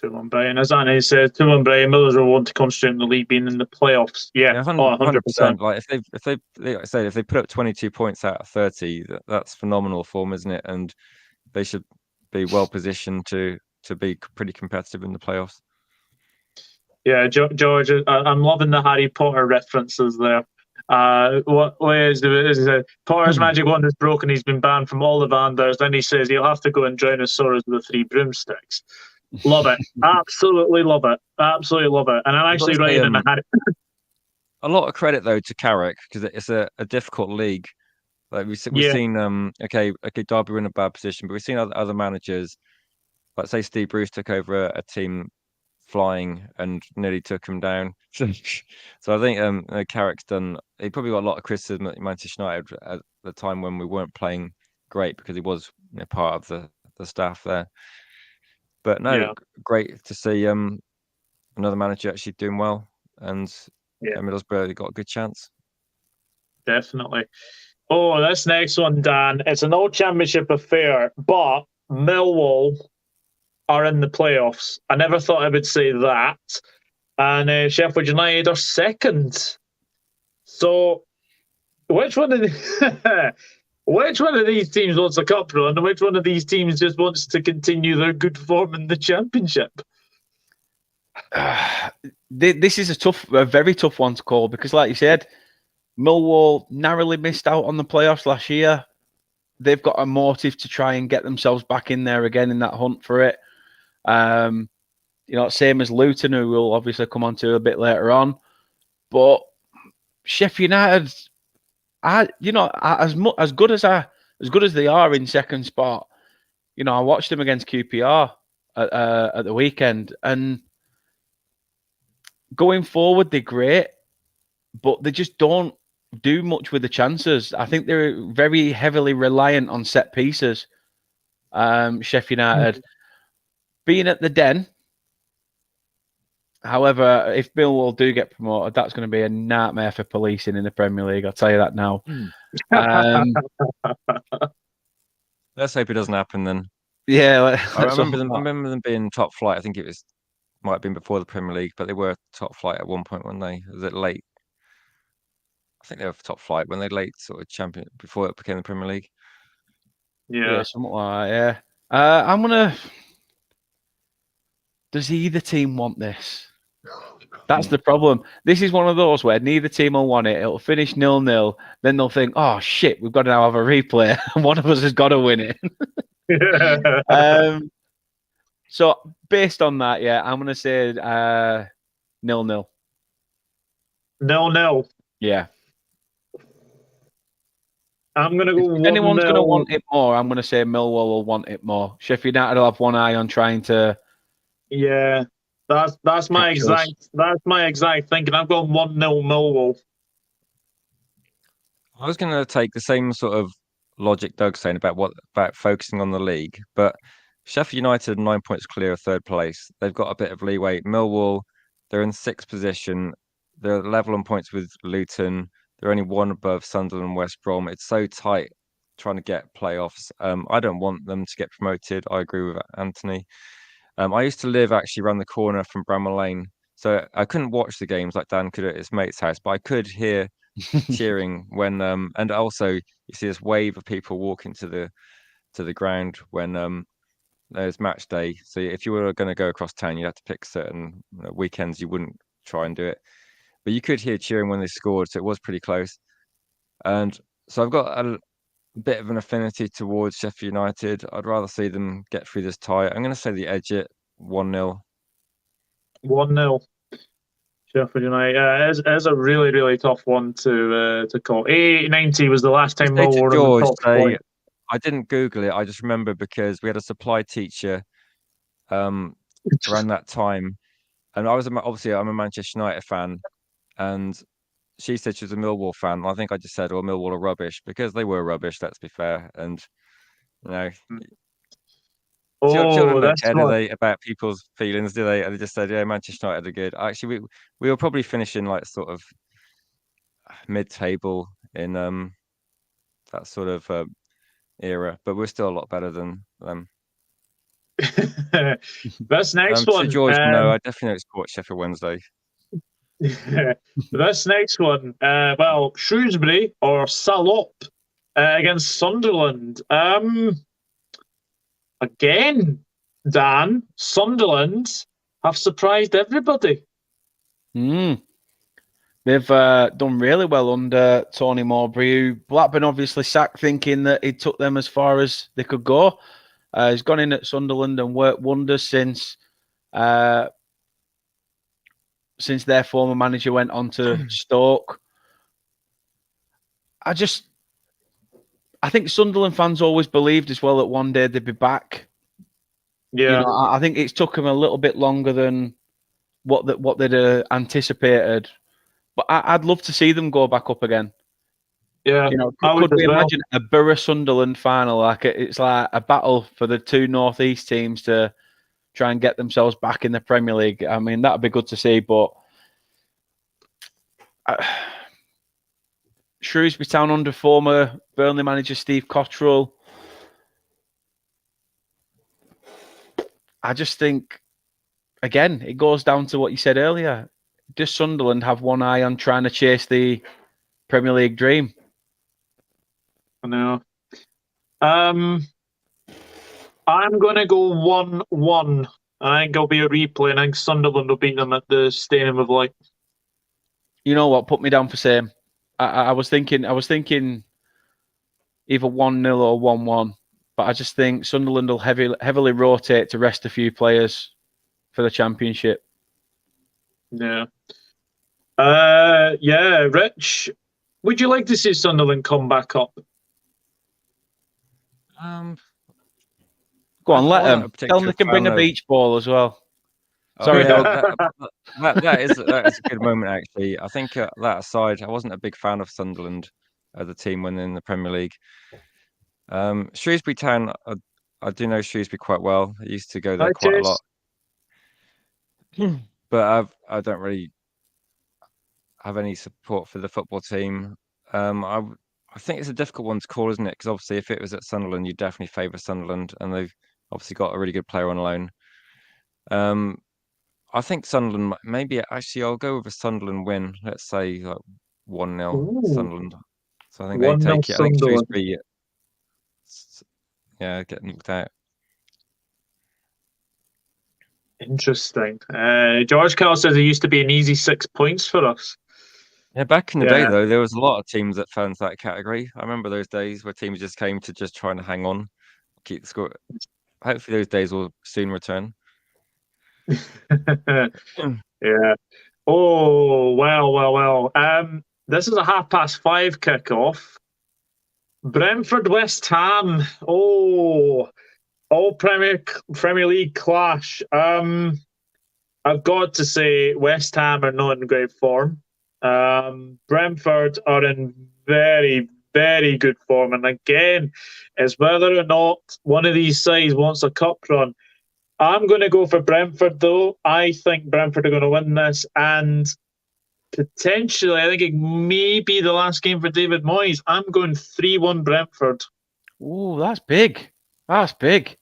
2-1 Brighton. As Annie said, 2-1 Brighton. Middlesbrough want to concentrate in the league, being in the playoffs. Yeah, 100%. Like if they put up 22 points out of 30, that's phenomenal form, isn't it? And they should be well positioned to be pretty competitive in the playoffs. Yeah, George, I'm loving the Harry Potter references there. What is it? Potter's magic wand is broken. He's been banned from all the Vanders. Then he says he'll have to go and drown his sorrows with the 3 broomsticks. Love it. Absolutely love it. Absolutely love it. And I'm actually writing in the Harry. A lot of credit though to Carrick, because it's a difficult league. Like we've seen, okay, Derby were in a bad position, but we've seen other managers, like say Steve Bruce took over a team flying and nearly took him down. So I think Carrick's done. He probably got a lot of criticism at Manchester United at the time when we weren't playing great, because he was part of the staff there. But no, great to see another manager actually doing well, and Middlesbrough got a good chance. Definitely. Oh, this next one, Dan. It's an all championship affair, but Millwall are in the playoffs. I never thought I would say that. And Sheffield United are second. So Which one of the, which one of these teams wants a cup run, and which one of these teams just wants to continue their good form in the Championship? This is a very tough one to call because, like you said, Millwall narrowly missed out on the playoffs last year. They've got a motive to try and get themselves back in there again in that hunt for it. Same as Luton, who we'll obviously come on to a bit later on. But Sheffield United, as good as they are in second spot, I watched them against QPR at the weekend, and going forward they're great, but they just don't do much with the chances. I think they're very heavily reliant on set pieces. Sheffield United being at the Den. However, if Millwall do get promoted, that's going to be a nightmare for policing in the Premier League. I'll tell you that now. Let's hope it doesn't happen then. Yeah, I remember them being top flight. I think might have been before the Premier League, but they were top flight at one point when they was it late. I think they were top flight when they late sort of champion before it became the Premier League. Yeah, something like that. Yeah. I'm gonna. Does either team want this? That's the problem. This is one of those where neither team will want it. It'll finish 0-0. Then they'll think, "Oh shit, we've got to now have a replay. One of us has got to win it." So based on that, yeah, I'm gonna say 0-0. 0-0. Yeah. I'm gonna go. If anyone's gonna want it more, I'm gonna say Millwall will want it more. Sheffield United will have one eye on trying to. Yeah, that's my exact thinking. I've got 1-0 Millwall. I was going to take the same sort of logic Doug's saying about focusing on the league, but Sheffield United are 9 points clear of third place. They've got a bit of leeway. Millwall, they're in sixth position. They're level on points with Luton. They're only one above Sunderland and West Brom. It's so tight trying to get playoffs. I don't want them to get promoted. I agree with Anthony. I used to live actually around the corner from Bramall Lane, so I couldn't watch the games like Dan could at his mate's house, but I could hear cheering when and also you see this wave of people walking to the ground when there's match day. So if you were going to go across town, you'd have to pick certain weekends. You wouldn't try and do it, but you could hear cheering when they scored, so it was pretty close. And so I've got a bit of an affinity towards Sheffield United. I'd rather see them get through this tie. I'm going to say the edge it 1-0. 1-0. Sheffield United. It is a really, really tough one to call. 80-90 was the last time Millwall were in the top flight. I didn't Google it. I just remember because we had a supply teacher around that time, and I'm a Manchester United fan, and she said she was a Millwall fan. I think I just said, "Well, Millwall are rubbish," because they were rubbish. Let's be fair, and children don't care, do they, about people's feelings, do they? And they just said, "Yeah, Manchester United are good." Actually, we were probably finishing like sort of mid-table in that sort of era, but we're still a lot better than them. This next one, so George, no, I definitely support Sheffield Wednesday. This next one, Shrewsbury or Salop against Sunderland. Again, Dan, Sunderland have surprised everybody. They've done really well under Tony Mowbray, who Blackburn obviously sacked thinking that he took them as far as they could go. He's gone in at Sunderland and worked wonders since their former manager went on to Stoke. I think Sunderland fans always believed as well that one day they'd be back. Yeah, I think it's took them a little bit longer than what they'd anticipated. But I'd love to see them go back up again. Yeah, could we imagine a Borough Sunderland final? It's like a battle for the two northeast teams to try and get themselves back in the Premier League. I mean, that'd be good to see. But Shrewsbury Town under former Burnley manager Steve Cotterill. I just think, again, it goes down to what you said earlier. Does Sunderland have one eye on trying to chase the Premier League dream? No. I'm going to go 1-1. I think it'll be a replay, and I think Sunderland will beat them at the Stadium of Light. You know what? Put me down for same. I was thinking either 1-0 or 1-1, but I just think Sunderland will heavily rotate to rest a few players for the Championship. Yeah. Rich, would you like to see Sunderland come back up? Go on, I let wasn't them. a Tell them they can bring a particular fan beach ball as well. of- Sorry, yeah, Doug. that is a good moment actually. I think that aside, I wasn't a big fan of Sunderland as a team when in the Premier League. Shrewsbury Town, I do know Shrewsbury quite well. I used to go there Hi, quite a Chase. lot, but I don't really have any support for the football team. I think it's a difficult one to call, isn't it? Because obviously, if it was at Sunderland, you'd definitely favour Sunderland, and they've obviously got a really good player on loan. I think Sunderland, maybe actually, I'll go with a Sunderland win. Let's say like 1-0 Ooh. Sunderland. So I think they 1-0 take it. I think Sunderland. Shrewsbury, get knocked out. Interesting. George Carl says it used to be an easy 6 points for us. Yeah, back in the day Yeah. though, there was a lot of teams that fell into that category. I remember those days where teams just came to just trying to hang on, keep the score. Hopefully, those days will soon return. Yeah. Oh, well. This is a 5:30 kickoff. Brentford West Ham. Oh, all Premier League clash. I've got to say West Ham are not in great form. Brentford are in very, very good form, and again, it's whether or not one of these sides wants a cup run. I'm going to go for Brentford, though. I think Brentford are going to win this, and potentially, I think it may be the last game for David Moyes. I'm going 3-1 Brentford. Ooh, that's big. That's big.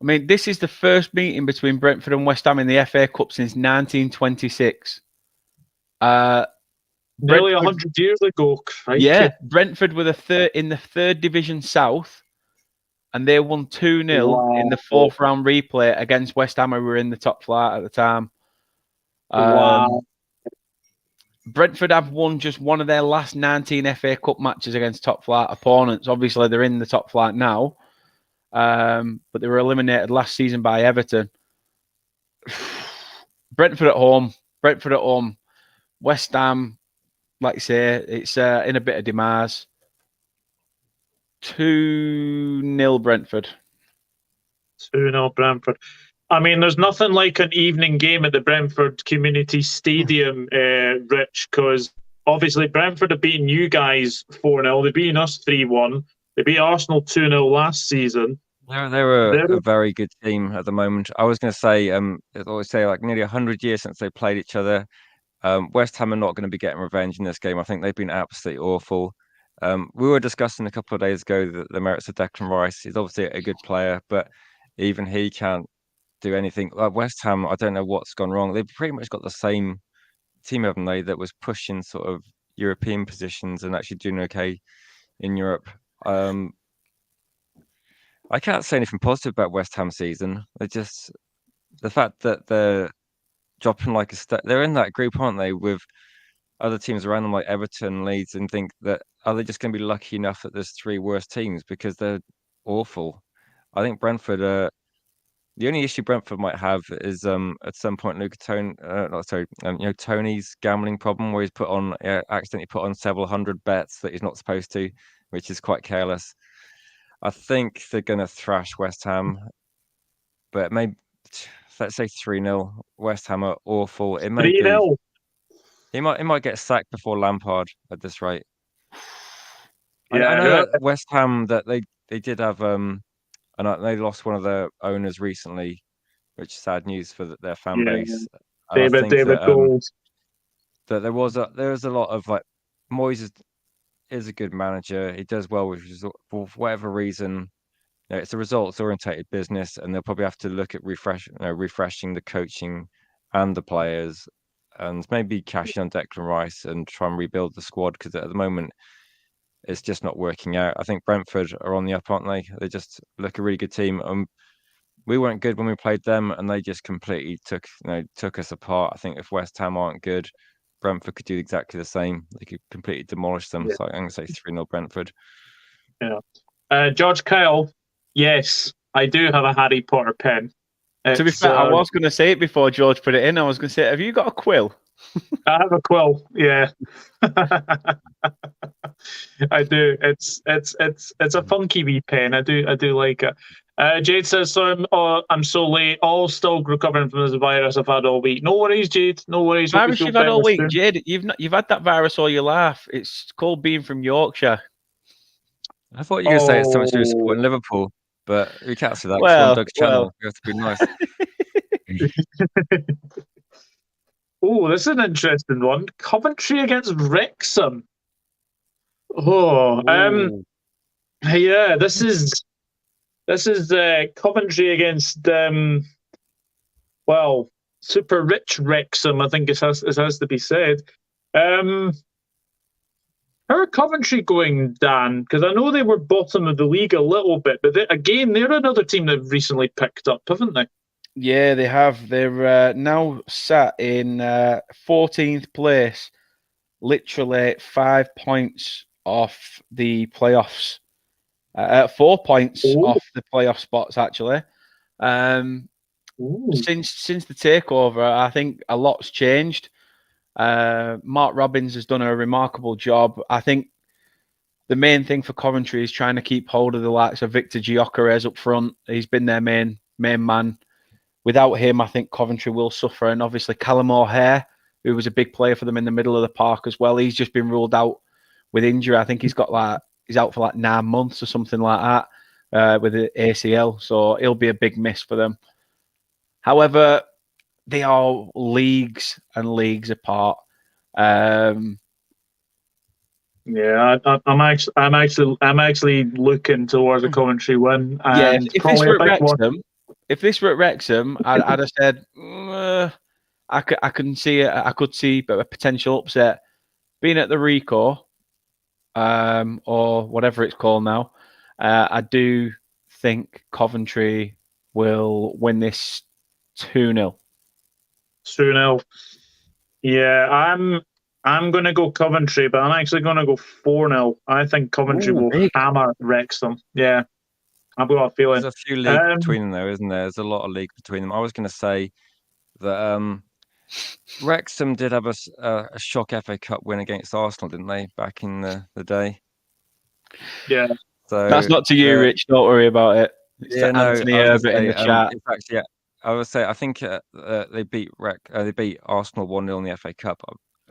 I mean, this is the first meeting between Brentford and West Ham in the FA Cup since 1926. Nearly 100 years ago. Crikey. Yeah, Brentford were in the third division south, and they won 2-0 in the fourth round replay against West Ham, who were in the top flight at the time. Wow. Brentford have won just one of their last 19 FA Cup matches against top flight opponents. Obviously, they're in the top flight now, but they were eliminated last season by Everton. Brentford at home. West Ham, like you say, it's in a bit of demise. 2-0 Brentford. 2-0 Brentford. I mean, there's nothing like an evening game at the Brentford Community Stadium, Rich, because obviously Brentford have beaten you guys 4-0. They beat us 3-1. They beat Arsenal 2-0 last season. They're a very good team at the moment. I was going to say, I always say like nearly 100 years since they played each other. West Ham are not going to be getting revenge in this game. I think they've been absolutely awful. We were discussing a couple of days ago the merits of Declan Rice. He's obviously a good player, but even he can't do anything. West Ham, I don't know what's gone wrong. They've pretty much got the same team, haven't they, that was pushing sort of European positions and actually doing okay in Europe. I can't say anything positive about West Ham season. The fact that they're dropping like a step. They're in that group, aren't they, with other teams around them like Everton, Leeds, and think that are they just going to be lucky enough that there's three worst teams because they're awful. I think Brentford the only issue Brentford might have is at some point Tony's gambling problem where he's accidentally put on several hundred bets that he's not supposed to, which is quite careless. I think they're going to thrash West Ham, but maybe let's say 3-0. West Ham are awful. It may 3-0. He might get sacked before Lampard at this rate. Yeah, I know at West Ham that they did have and they lost one of their owners recently, which is sad news for their fan base. And David Gold. That there was a lot of like Moyes is a good manager. He does well with for whatever reason. It's a results-orientated business, and they'll probably have to look at refreshing the coaching and the players, and maybe cash in on Declan Rice and try and rebuild the squad because at the moment it's just not working out. I think Brentford are on the up, aren't they? They just look a really good team. We weren't good when we played them, and they just completely took us apart. I think if West Ham aren't good, Brentford could do exactly the same. They could completely demolish them. Yeah. So I'm going to say 3-0 Brentford. Yeah. George Kyle, yes, I do have a Harry Potter pen. To be fair, I was going to say it before George put it in. I was going to say, have you got a quill? I have a quill. Yeah, I do. It's a funky wee pen. I do like it. Jade says, "So I'm so late. All still recovering from this virus I've had all week. No worries, Jade. No worries. Virus you've had all week, Jade. You've had that virus all your life. It's called being from Yorkshire." I thought you were going to say it's something to do with supporting Liverpool, but we can't say that. Well, on Doug's channel, you have to be nice. Oh, this is an interesting one. Coventry against Wrexham. Oh, yeah. This is Coventry against super rich Wrexham. I think it has to be said. How are Coventry going, Dan? Because I know they were bottom of the league a little bit, but they're another team that recently picked up, haven't they? Yeah, they have. They're now sat in 14th place, literally 5 points off the playoffs. 4 points off the playoff spots, actually. Since the takeover, I think a lot's changed. Mark Robbins has done a remarkable job. I think the main thing for Coventry is trying to keep hold of the likes of Victor Gyökeres up front. He's been their main man. Without him, I think Coventry will suffer. And obviously, Callum O'Hare, who was a big player for them in the middle of the park as well, he's just been ruled out with injury. I think he's out for 9 months or something like that with the ACL. So he'll be a big miss for them. However, they are leagues and leagues apart. Yeah, I'm actually looking towards a Coventry win. Yeah, if this were at Wrexham, I'd have said I can see it. I could see a potential upset. Being at the Ricoh, or whatever it's called now, I do think Coventry will win this 2-0. 2-0. Yeah, I'm going to go Coventry, but I'm actually going to go 4-0. I think Coventry will hammer Wrexham. Yeah, I've got a feeling. There's a few leagues between them, though, isn't there? There's a lot of league between them. I was going to say that Wrexham did have a shock FA Cup win against Arsenal, didn't they, back in the day? Yeah. So that's not to you, Rich. Don't worry about it. It's to Anthony Herbert in the chat. In fact, yeah, I would say I think they beat Arsenal 1-0 in the FA Cup.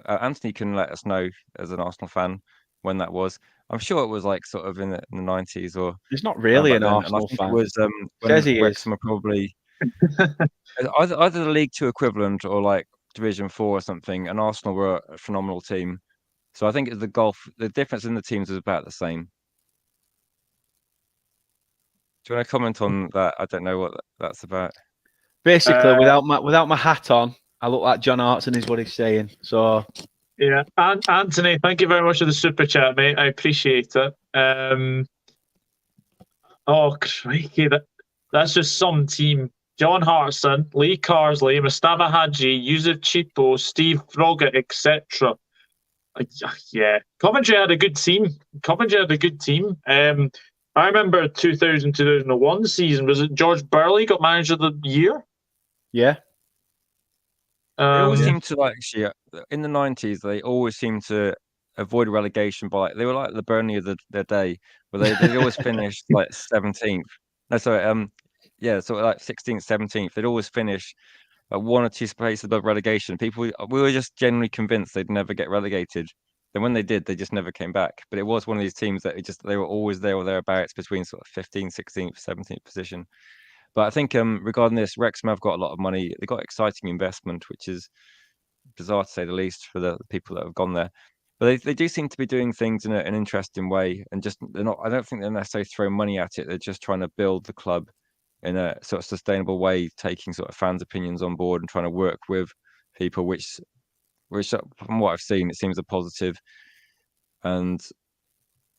Anthony can let us know as an Arsenal fan when that was. I'm sure it was like sort of in the 90s or. He's not really an Arsenal fan. It was when Wrexham are probably either the League Two equivalent or like Division 4 or something, and Arsenal were a phenomenal team. So I think the difference in the teams is about the same. Do you want to comment on that? I don't know what that's about. Basically, without my hat on, I look like John Hartson is what he's saying. So yeah, and Anthony, thank you very much for the super chat, mate. I appreciate it. Oh, crikey, that's just some team. John Hartson, Lee Carsley, Mustafa Hadji, Yusuf Chipo, Steve Froggatt, etc. Yeah, Coventry had a good team. I remember 2000-2001 season. Was it George Burley got manager of the year? Yeah. They always seem to actually in the 90s. They always seem to avoid relegation by they were like the Burnley of their day, where they always finished like 17th. No, sorry, yeah, so like 16th, 17th. They'd always finish at 1 or 2 places above relegation. We were just generally convinced they'd never get relegated. Then when they did, they just never came back. But it was one of these teams that they were always there or thereabouts between sort of 15th, 16th, 17th position. But I think regarding this, Wrexham have got a lot of money. They've got exciting investment, which is bizarre to say the least for the people that have gone there. But they do seem to be doing things in an interesting way, and just they're not. I don't think they're necessarily throwing money at it. They're just trying to build the club in a sort of sustainable way, taking sort of fans' opinions on board and trying to work with people, which from what I've seen, it seems a positive. And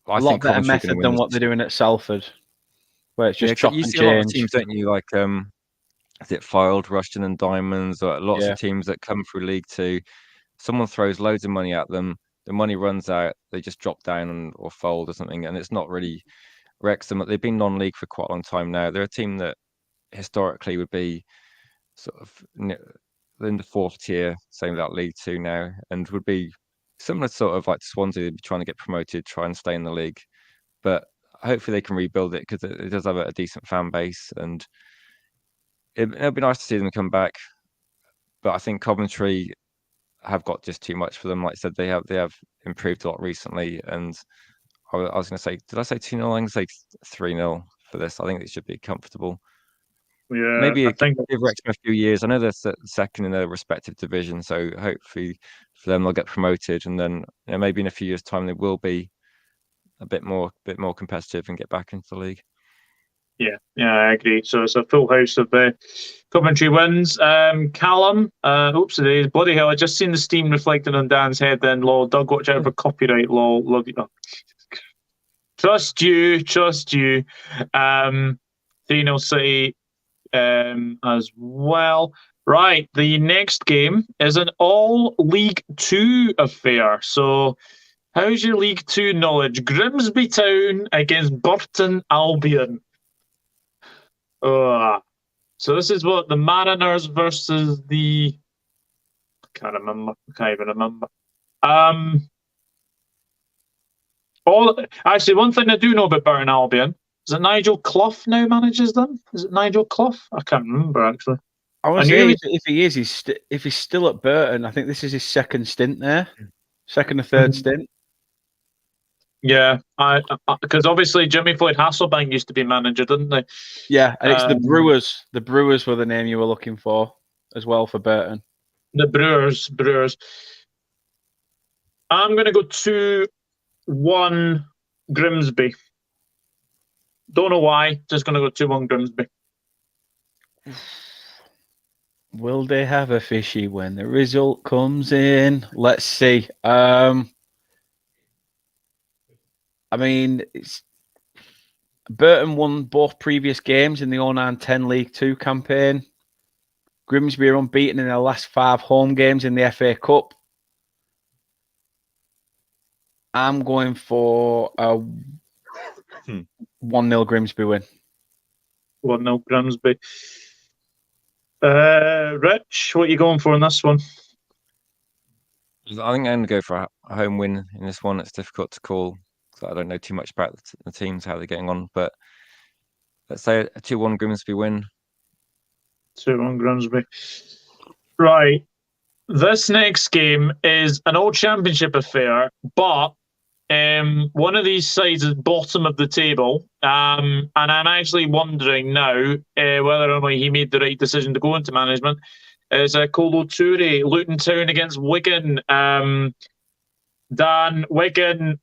A lot better method than what they're doing at Salford, where it's just chop you and see a lot of change. teams, don't you? Like is it Fylde, Rushden, and Diamonds, or lots Yeah. of teams that come through League Two. Someone throws loads of money at them, the money runs out, they just drop down or fold or something, and it's not really Wrexham. They've been non-league for quite a long time now. They're a team that historically would be sort of in the fourth tier, same without League Two now, and would be similar sort of like Swansea. They'd be trying to get promoted, try and stay in the league, but hopefully they can rebuild it because it does have a decent fan base, and it'll be nice to see them come back. But I think Coventry have got just too much for them. Like I said, they have improved a lot recently, and I was going to say, did I say 2-0? I'm going to say 3-0 for this. I think it should be comfortable. Yeah, Maybe I think give Wrexham a few years. I know they're second in their respective division, so hopefully for them they'll get promoted, and then maybe in a few years' time they will be a bit more competitive and get back into the league. Yeah, I agree. So it's a full house of Coventry wins. Callum, oops, it is bloody hell! I just seen the steam reflecting on Dan's head. Then, lol. Doug, watch out for copyright, lol. Oh. Trust you. 3-0 City as well. Right, the next game is an all League Two affair. So, how's your League Two knowledge? Grimsby Town against Burton Albion. So this is what the Mariners versus the. I can't even remember. Actually, one thing I do know about Burton Albion is that Nigel Clough now manages them. Is it Nigel Clough? I can't remember actually. I want to say if he is, if he's still at Burton, I think this is his second stint there, second or third stint. Yeah, because obviously Jimmy Floyd Hasselbank used to be manager, didn't they? Yeah, and it's the Brewers. The Brewers were the name you were looking for as well for Burton. The Brewers. I'm going to go 2-1 Grimsby. Don't know why. Just going to go 2-1 Grimsby. Will they have a fishy when the result comes in? Let's see. I mean, Burton won both previous games in the 09-10 League Two campaign. Grimsby are unbeaten in their last 5 home games in the FA Cup. I'm going for a 1-0 Grimsby win. 1-0 Grimsby. Rich, what are you going for in this one? I think I'm going to go for a home win in this one. It's difficult to call. I don't know too much about the teams, how they're getting on, but let's say a 2-1 Grimsby win. 2-1 Grimsby. Right. This next game is an old championship affair, but one of these sides is bottom of the table, and I'm actually wondering now whether or not he made the right decision to go into management. Is Kolo Toure, Luton Town against Wigan. Dan, Wigan,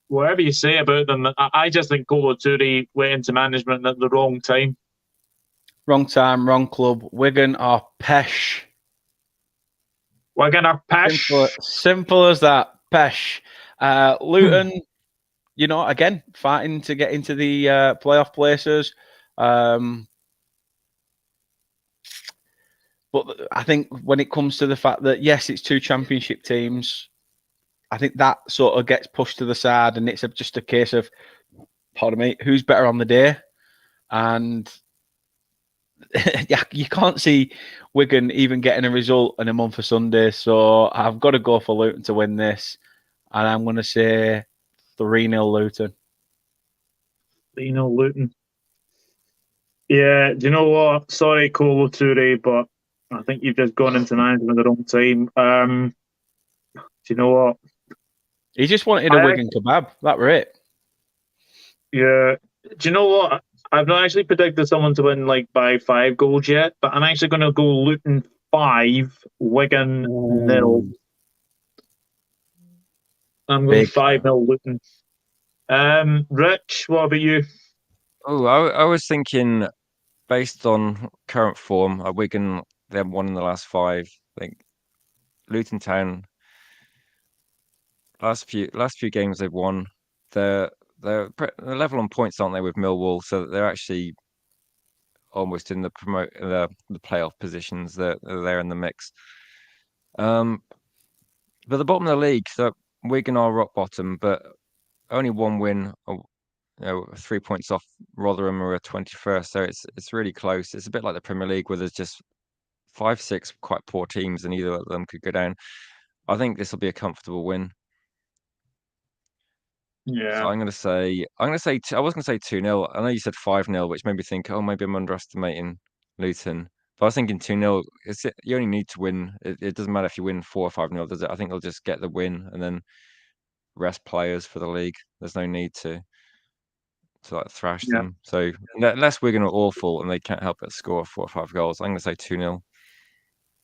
whatever you say about them, I just think Kolo Toure went into management at the wrong time. Wrong time, wrong club. Wigan are pesh. Wigan are pesh. Simple as that. Pesh. Luton, again, fighting to get into the playoff places. But I think when it comes to the fact that, yes, it's 2 championship teams, I think that sort of gets pushed to the side, and it's just a case of, pardon me, who's better on the day. And yeah, you can't see Wigan even getting a result in a month for Sunday. So I've got to go for Luton to win this. And I'm going to say 3-0 Luton. 3-0 Luton. Yeah, do you know what? Sorry, Kolo Toure, but I think you've just gone into management at the wrong time. Do you know what? He just wanted a Wigan kebab. That were it. Yeah. Do you know what? I've not actually predicted someone to win by 5 goals yet, but I'm actually going to go Luton 5, Wigan 0. I'm going 5-0 Luton. Rich, what about you? Oh, I was thinking, based on current form, Wigan, they haven't won in the last 5. I think Luton Town, last few games they've won. they're level on points, aren't they, with Millwall? So they're actually almost in the playoff positions. They're in the mix. But the bottom of the league, so Wigan are rock bottom, but only one win, 3 points off Rotherham, who are 21st. So it's really close. It's a bit like the Premier League, where there's just 5-6 quite poor teams, and either of them could go down. I think this will be a comfortable win. Yeah. So I was going to say 2-0. I know you said 5-0, which made me think, oh, maybe I'm underestimating Luton. But I was thinking 2-0. You only need to win. It doesn't matter if you win 4 or 5-0, does it? I think they'll just get the win and then rest players for the league. There's no need to like thrash them. So unless Wigan are awful and they can't help but score 4 or 5 goals, I'm going to say 2-0.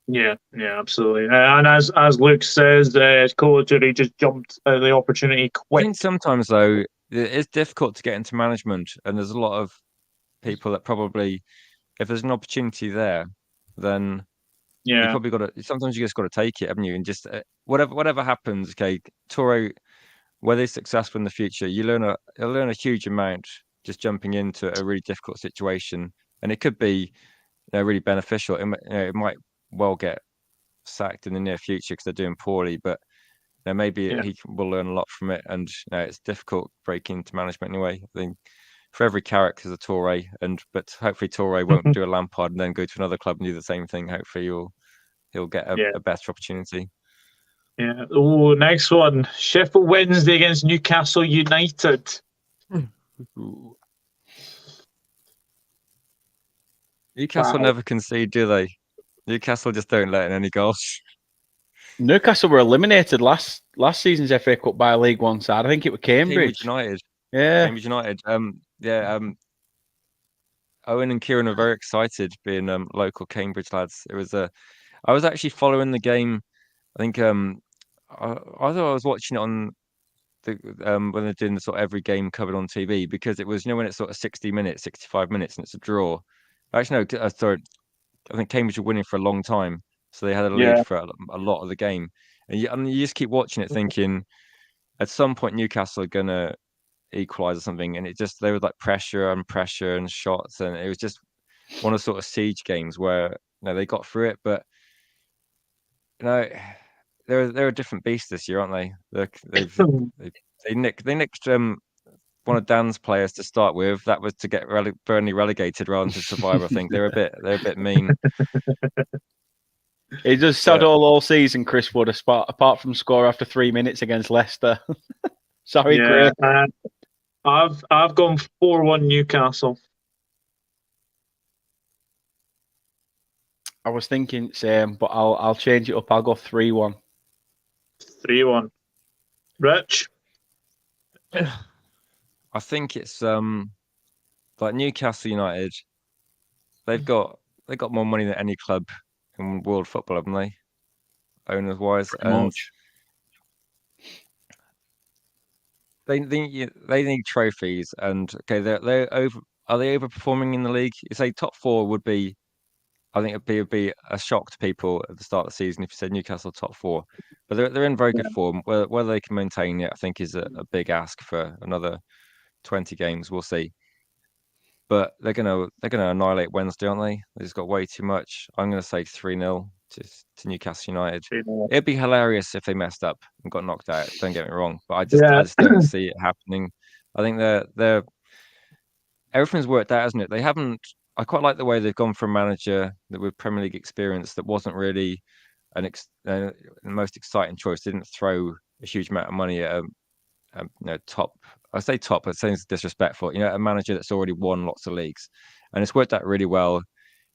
Yeah, absolutely. And as Luke says, Colo Touré just jumped at the opportunity I quick. think sometimes, though, it's difficult to get into management, and there's a lot of people that probably, if there's an opportunity there, then you probably got to. Sometimes you just got to take it, haven't you? And just whatever happens, okay, Touré, whether he's successful in the future, you'll learn a huge amount just jumping into a really difficult situation, and it could be really beneficial. It might well get sacked in the near future because they're doing poorly, but maybe he will learn a lot from it. And it's difficult breaking into management anyway. I think for every character there's a Touré, but hopefully Touré won't do a Lampard and then go to another club and do the same thing. Hopefully he'll get a better opportunity. Yeah. Oh, next one. Sheffield Wednesday against Newcastle United. Ooh. Newcastle never concede, do they? Newcastle just don't let in any goals. Newcastle were eliminated last season's FA Cup by a League One side. I think it was Cambridge United. Yeah. Cambridge United. Owen and Kieran are very excited being local Cambridge lads. I was actually following the game. I think I thought I was watching it on the when they're doing the sort of every game covered on TV, because it was when it's sort of 60 minutes, 65 minutes, and it's a draw. Actually, no, sorry. I think Cambridge were winning for a long time, so they had a lead for a lot of the game. And you just keep watching it, thinking at some point Newcastle are gonna equalize or something, and there was like pressure and shots, and it was just one of sort of siege games where they got through it, but they're a different beast this year, aren't they? They nicked one of Dan's players to start with. That was to get Burnley relegated rather than to survive. I think they're a bit mean. He does sad all season, Chris Wood, apart from score after 3 minutes against Leicester. Sorry, Chris. I've gone 4-1 Newcastle. I was thinking same, but I'll change it up. I'll go 3-1. 3-1. Rich? I think it's like Newcastle United. They've got more money than any club in world football, haven't they? Owners wise, and they need trophies. And okay, they're over. Are they overperforming in the league? You say top 4 would be. I think it'd be a shock to people at the start of the season if you said Newcastle top 4, but they're in very good form. Whether they can maintain it, I think, is a big ask for another 20 games. We'll see. But they're gonna annihilate Wednesday, aren't they? They just got way too much. I'm gonna say 3-0 to Newcastle United. It'd be hilarious if they messed up and got knocked out. Don't get me wrong, but I just don't see it happening. I think they're everything's worked out, hasn't it? They haven't. I quite like the way they've gone for a manager that with Premier League experience that wasn't really the most exciting choice. They didn't throw a huge amount of money at top. I say top, but it sounds disrespectful. A manager that's already won lots of leagues, and it's worked out really well.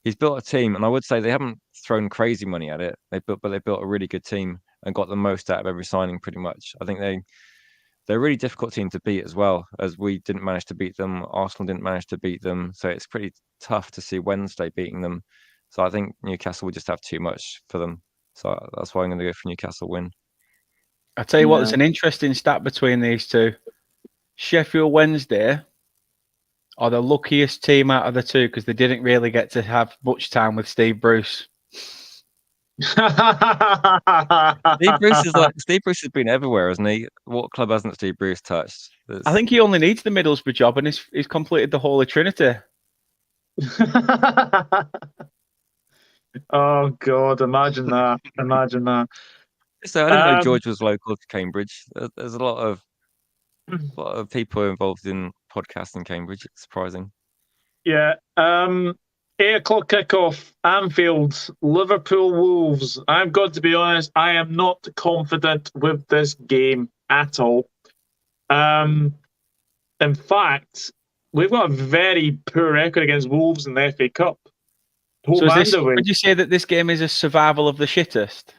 He's built a team, and I would say they haven't thrown crazy money at it. They built a really good team and got the most out of every signing, pretty much. I think they're a really difficult team to beat as well, as we didn't manage to beat them. Arsenal didn't manage to beat them, so it's pretty tough to see Wednesday beating them. So I think Newcastle will just have too much for them. So that's why I'm going to go for Newcastle win. I'll tell you what, there's an interesting stat between these two. Sheffield Wednesday are the luckiest team out of the two because they didn't really get to have much time with Steve Bruce. Steve Bruce has been everywhere, hasn't he? What club hasn't Steve Bruce touched? I think he only needs the Middlesbrough job, and he's completed the Holy Trinity. Oh God! Imagine that! Imagine that. So I didn't know George was local to Cambridge. There's a lot of people involved in podcasts in Cambridge. It's surprising. Yeah. 8:00 kickoff, Anfield, Liverpool Wolves. I've got to be honest, I am not confident with this game at all. In fact, we've got a very poor record against Wolves in the FA Cup. Would you say that this game is a survival of the shittest?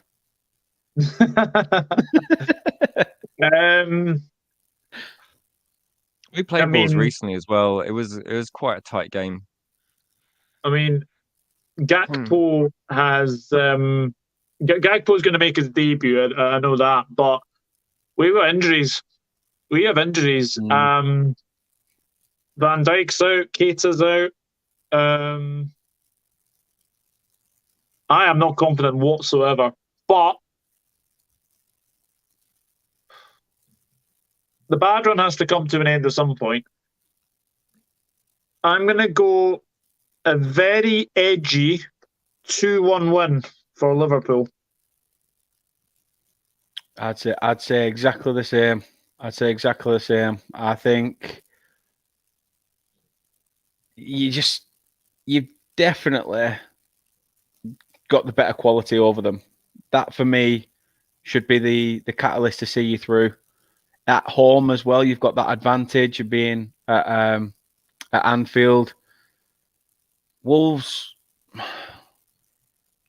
We played Wolves recently as well. It was quite a tight game. I mean, Gakpo has Gakpo's going to make his debut. I know that, but we've got injuries. We have injuries. Van Dijk's out. Keita's out. I am not confident whatsoever. But the bad run has to come to an end at some point. I'm going to go a very edgy 2-1 win for Liverpool. I'd say exactly the same. I think you've definitely got the better quality over them. That for me should be the catalyst to see you through. At home as well, you've got that advantage of being at Anfield. Wolves,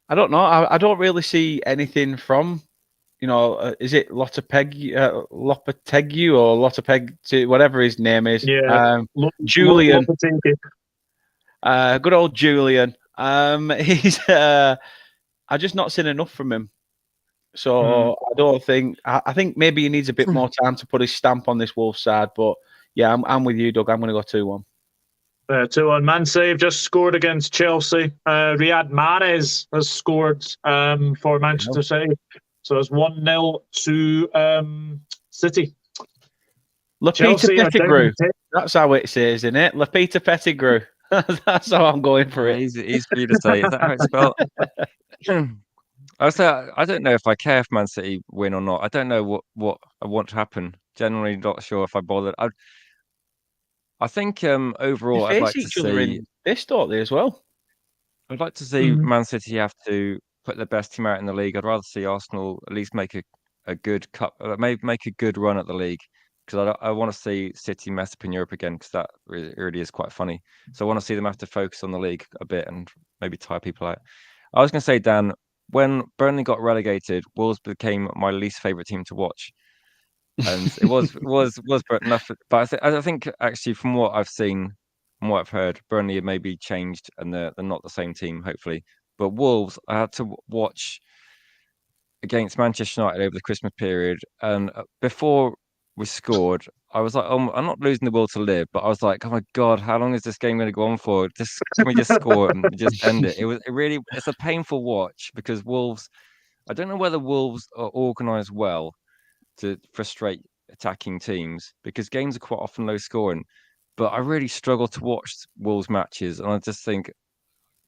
I don't know. I don't really see anything from, is it Lopetegui or Lotepeg, whatever his name is? Yeah, Julian. Good old Julian. He's I just not seen enough from him. So I don't think. I think maybe he needs a bit more time to put his stamp on this Wolves side. But yeah, I'm with you, Doug. I'm going to go 2-1. 2-1. Man Save just scored against Chelsea. Riyad Mahrez has scored for Manchester City. So it's 1-0 to City. Lapita Pettigrew. That's how it says, isn't it? Lapita Pettigrew. That's how I'm going for it. Easy for you to say. Is that how it's spelled? I don't know if I care if Man City win or not. I don't know what I want to happen. Generally, not sure if I bothered. I think overall, I'd like to see this, don't they, as well? I'd like to see Man City have to put their best team out in the league. I'd rather see Arsenal at least make a good cup, maybe make a good run at the league, because I want to see City mess up in Europe again, because that really is quite funny. So I want to see them have to focus on the league a bit and maybe tire people out. I was going to say, Dan, when Burnley got relegated, Wolves became my least favourite team to watch, and it was Burton. But I think actually, from what I've seen, from what I've heard, Burnley have maybe changed, and they're not the same team, hopefully. But Wolves, I had to watch against Manchester United over the Christmas period, and before we scored, I was like, oh, I'm not losing the will to live, but I was like, oh my God, how long is this game going to go on for? Can we just score and just end it? It's a painful watch, because Wolves, I don't know whether Wolves are organised well to frustrate attacking teams, because games are quite often low scoring, but I really struggle to watch Wolves matches, and I just think,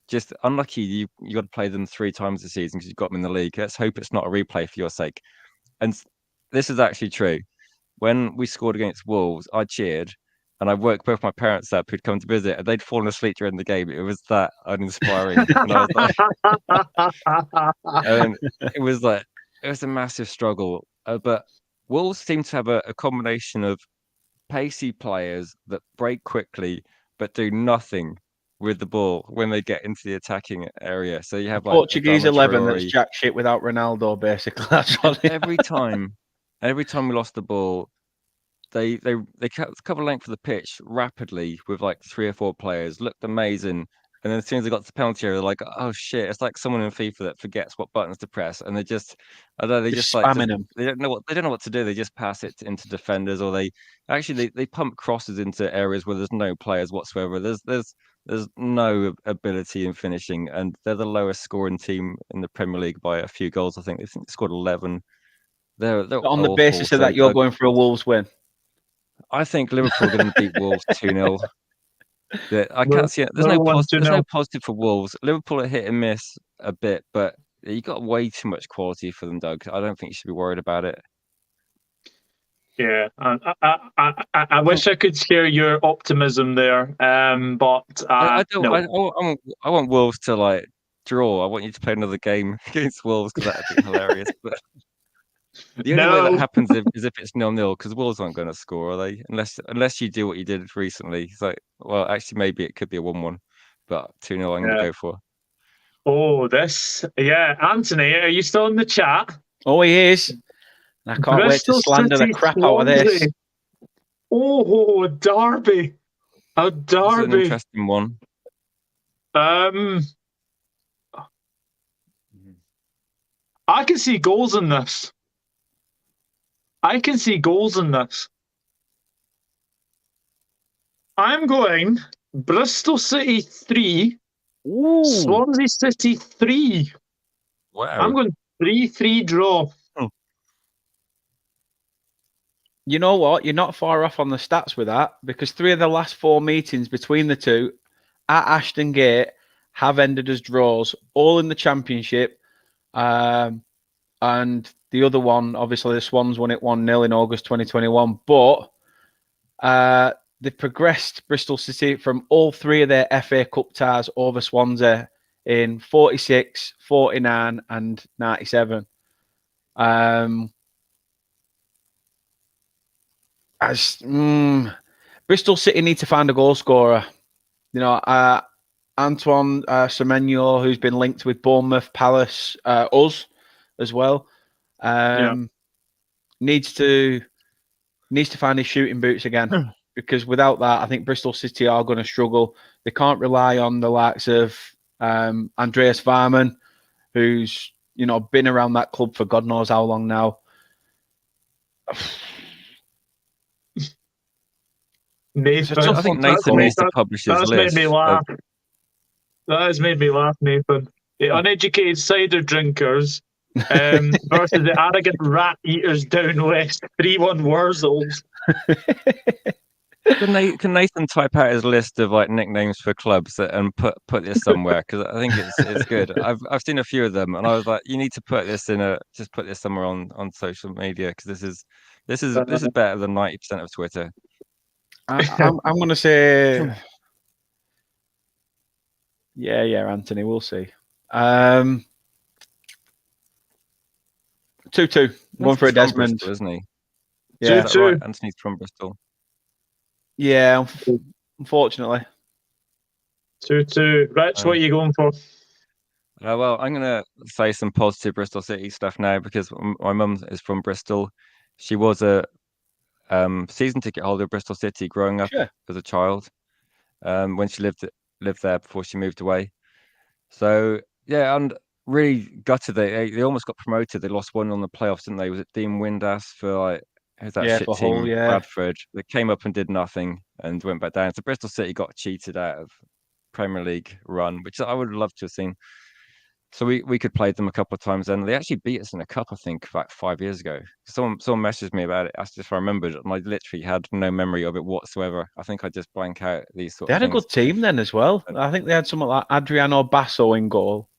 just unlucky you got to play them 3 times this season because you've got them in the league. Let's hope it's not a replay for your sake. And this is actually true. When we scored against Wolves, I cheered, and I woke both my parents up who'd come to visit, and they'd fallen asleep during the game. It was that uninspiring. And it was a massive struggle. But Wolves seem to have a combination of pacey players that break quickly but do nothing with the ball when they get into the attacking area. So you have Portuguese 11 that's jack shit without Ronaldo, basically. That's what every time we lost the ball, they cover length of the pitch rapidly with like 3 or 4 players, looked amazing. And then as soon as they got to the penalty area, they're like, oh shit, it's like someone in FIFA that forgets what buttons to press, and they just spamming them. They don't know what to do. They just pass it into defenders, or they pump crosses into areas where there's no players whatsoever. There's there's no ability in finishing, and they're the lowest scoring team in the Premier League by a few goals. I think they scored 11. They're On the awful. basis of So that, you're going for a Wolves win. I think Liverpool are going to beat Wolves 2-0. I We're- can't see it. we're 1-2 There's no now. positive for Wolves. Liverpool are hit and miss a bit, but you got way too much quality for them, Doug. I don't think you should be worried about it. Yeah, I wish I could share your optimism there, but I don't. no. I want Wolves to like draw. I want you to play another game against Wolves because that'd be hilarious. But the only way No. that happens is if it's 0-0 because Wolves aren't going to score, are they? Unless you do what you did recently. It's like, well, actually, maybe it could be a 1-1, but 2-0 I'm going to go for. Oh, yeah, Anthony, are you still in the chat? Oh, he is. I can't wait to slander the crap out of this. Swansea. Oh, a derby. A This is an derby. interesting one. I can see goals in this. I'm going Bristol City 3, Ooh. Swansea City 3. Wow. I'm going 3-3 draw. You know what? You're not far off on the stats with that, because 3 of the last 4 meetings between the two at Ashton Gate have ended as draws, all in the Championship. And the other one, obviously, the Swans won it 1-0 in August 2021. But they progressed Bristol City from all 3 of their FA Cup ties over Swansea in 46, 49 and 97. Bristol City need to find a goal scorer. You know, Antoine Semenyo, who's been linked with Bournemouth, Palace, us as well, needs to find his shooting boots again. Because without that, I think Bristol City are going to struggle. They can't rely on the likes of Andreas Varman, who's been around that club for God knows how long now. Nathan, I think Nathan needs to publish his list. Made me laugh. That has made me laugh, Nathan. The uneducated cider drinkers versus the arrogant rat eaters down west. 3-1 Wurzels. Can Nathan type out his list of like nicknames for clubs and put this somewhere? Because I think it's good. I've seen a few of them, and I was like, you need to put this just put this somewhere on social media, because this is better than 90% of Twitter. I'm going to say, yeah, Anthony. We'll see. 2-2. One for a Desmond, Bristol, isn't he? Yeah, 2-2. Right? Anthony's from Bristol. Yeah, unfortunately. 2-2. Rich, what are you going for? Well, I'm going to say some positive Bristol City stuff now, because my mum is from Bristol. She was a season ticket holder of Bristol City growing up as a child, when she lived there before she moved away. So yeah, and really gutted they almost got promoted. They lost 1 on the playoffs, didn't they? Was it Dean Windass for like who's that shit for team? Hull, yeah. Bradford. They came up and did nothing and went back down. So Bristol City got cheated out of Premier League run, which I would love to have seen. So we could play them a couple of times, and they actually beat us in a cup, I think, about 5 years ago. Someone messaged me about it, asked if I remembered, and I literally had no memory of it whatsoever. I think I just blank out these sort They of had things. a good team then as well. I think they had someone like Adriano Basso in goal.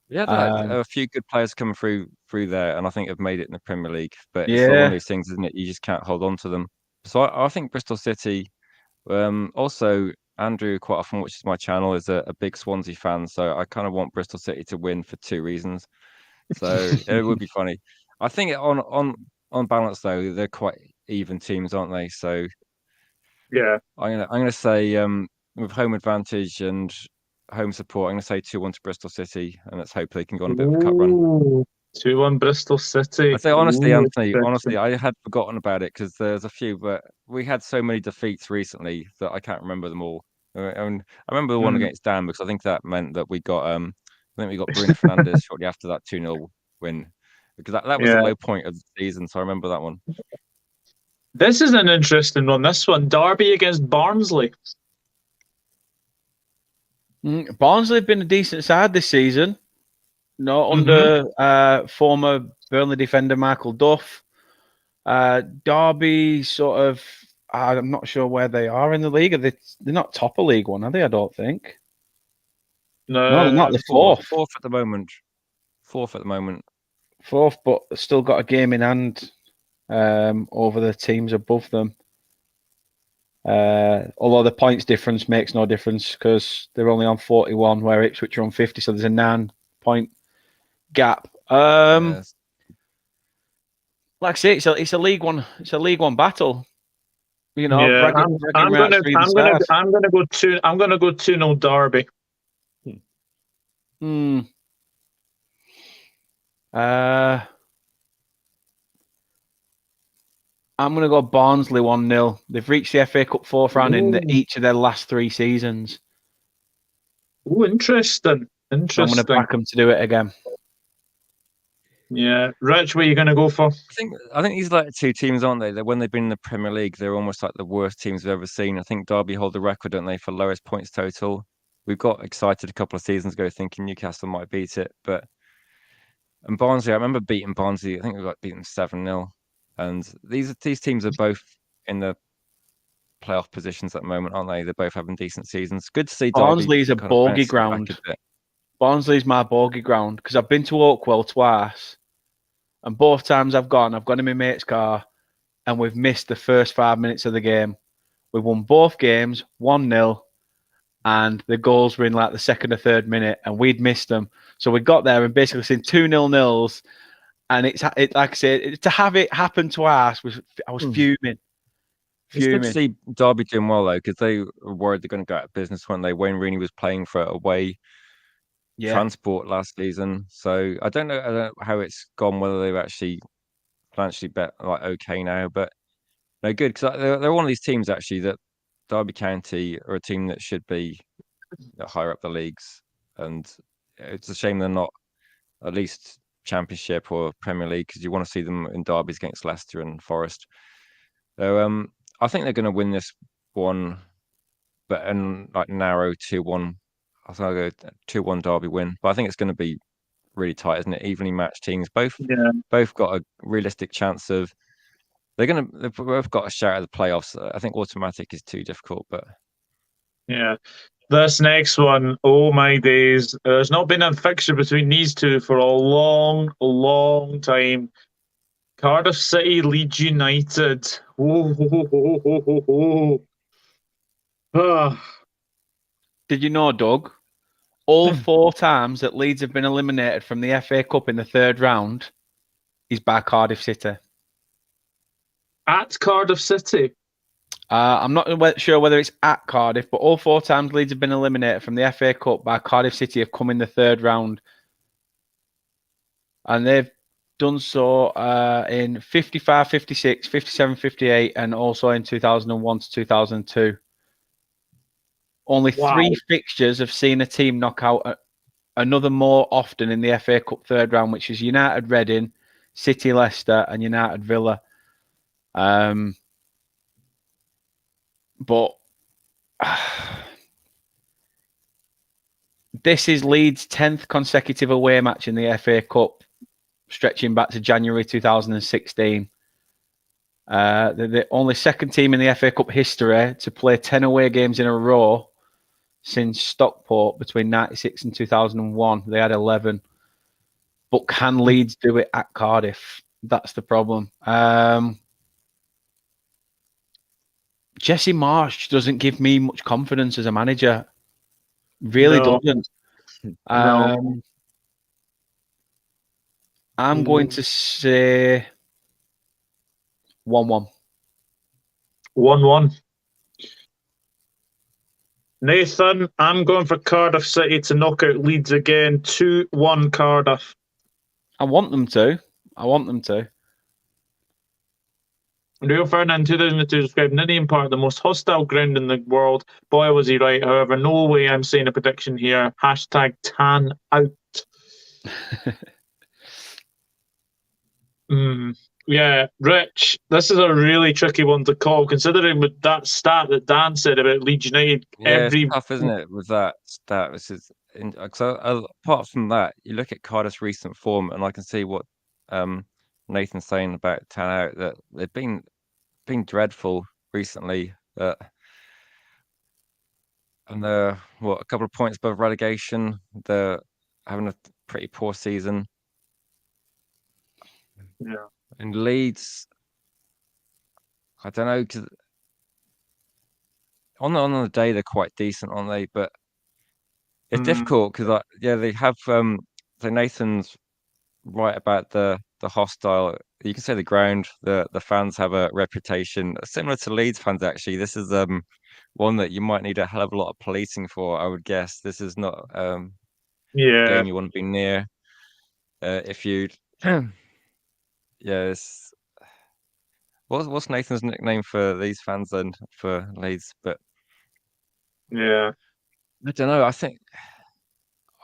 Yeah, they had a few good players coming through there, and I think have made it in the Premier League. But it's one of those things, isn't it? You just can't hold on to them. So I think Bristol City. Also, Andrew quite often watches my channel, is a big Swansea fan, so I kind of want Bristol City to win for 2 reasons. So it would be funny. I think on balance though, they're quite even teams, aren't they? So yeah, I'm gonna say with home advantage and home support, I'm gonna say 2-1 to Bristol City, and let's hope they can go on a bit of a cup run. 2-1 Bristol City. I say honestly, Anthony, interesting. I had forgotten about it because there's a few, but we had so many defeats recently that I can't remember them all. I remember the one against Dan, because I think that meant that we got Bruno Fernandes shortly after that 2-0 win, because that was the low point of the season. So I remember that one. This is an interesting one. This one, Derby against Barnsley. Barnsley have been a decent side this season. No, under former Burnley defender Michael Duff. Derby sort of, I'm not sure where they are in the league. They're not top of League One, are they? I don't think. No, they're not. They're fourth. Fourth at the moment. Fourth, but still got a game in hand over the teams above them. Although the points difference makes no difference because they're only on 41, where Ipswich are on 50, so there's a 9-point gap. Yes. Like I say, it's a League One. It's a League One battle. You know, yeah, I'm gonna go 2-0 Derby. I'm going to go Barnsley 1-0. They've reached the FA Cup fourth round in each of their last 3 seasons. Oh, interesting. I'm going to back them to do it again. Yeah. Rich, what are you going to go for? I think these are like 2 teams, aren't they? That when they've been in the Premier League, they're almost like the worst teams we've ever seen. I think Derby hold the record, don't they, for lowest points total. We got excited a couple of seasons ago thinking Newcastle might beat it. And Barnsley, I remember beating Barnsley. I think we got beaten 7-0. And these teams are both in the playoff positions at the moment, aren't they? They're both having decent seasons. Good to see Derby. Barnsley's a bogey ground. Barnsley's my bogey ground because I've been to Oakwell twice, and both times I've gone in my mate's car, and we've missed the first 5 minutes of the game. We won both games 1-0, and the goals were in like the second or third minute, and we'd missed them. So we got there and basically seen 2-0-0s. And it's like I said, to have it happen twice I was fuming. It's good to see Derby doing well though, because they were worried they're going to go out of business when Wayne Rooney was playing for away transport last season. So I don't know how it's gone, whether they've actually financially bet like okay now, but no, good because they're one of these teams actually that Derby County are a team that should be higher up the leagues, and it's a shame they're not at least Championship or Premier League because you want to see them in derbies against Leicester and Forest. So I think they're going to win this one, but in like narrow 2-1. I think I'll go 2-1 Derby win, but I think it's going to be really tight, isn't it? Evenly matched teams, both got a realistic chance of. They've both got a shout at the playoffs. I think automatic is too difficult, but yeah. This next one, oh my days. There's not been a fixture between these two for a long, long time. Cardiff City, Leeds United. Did you know, Doug? All 4 times that Leeds have been eliminated from the FA Cup in the third round is by Cardiff City. At Cardiff City? I'm not sure whether it's at Cardiff, but all 4 times Leeds have been eliminated from the FA Cup by Cardiff City have come in the third round. And they've done so in 55, 56, 57, 58, and also in 2001 to 2002. Only 3 fixtures have seen a team knock out another more often in the FA Cup third round, which is United Reading, City Leicester, and United Villa. But this is Leeds' 10th consecutive away match in the FA Cup, stretching back to January 2016. They're the only second team in the FA Cup history to play 10 away games in a row since Stockport between 96 and 2001. They had 11. But can Leeds do it at Cardiff? That's the problem. Jesse Marsch doesn't give me much confidence as a manager. Really doesn't. I'm going to say 1-1. 1-1. Nathan, I'm going for Cardiff City to knock out Leeds again. 2-1 Cardiff. I want them to. Rio Ferdinand 2002 described Nottingham Park the most hostile ground in the world. Boy, was he right. However, no way I'm saying a prediction here. Hashtag tan out. Yeah, Rich, this is a really tricky one to call, considering with that stat that Dan said about Leeds United, Yeah, it's tough, isn't it, with that stat? Apart from that, you look at Cardiff's recent form, and I can see what Nathan's saying about Town out, that they've been dreadful recently. And they're a couple of points above relegation. They're having a pretty poor season. Yeah. And Leeds, I don't know, because on the day they're quite decent, aren't they? But it's difficult because they have so Nathan's right about the hostile. You can say the ground, the fans have a reputation similar to Leeds fans. Actually, this is one that you might need a hell of a lot of policing for. I would guess this is not a game you want to be near. If you, yes. What's Nathan's nickname for these fans then for Leeds? But Yeah. I don't know. I think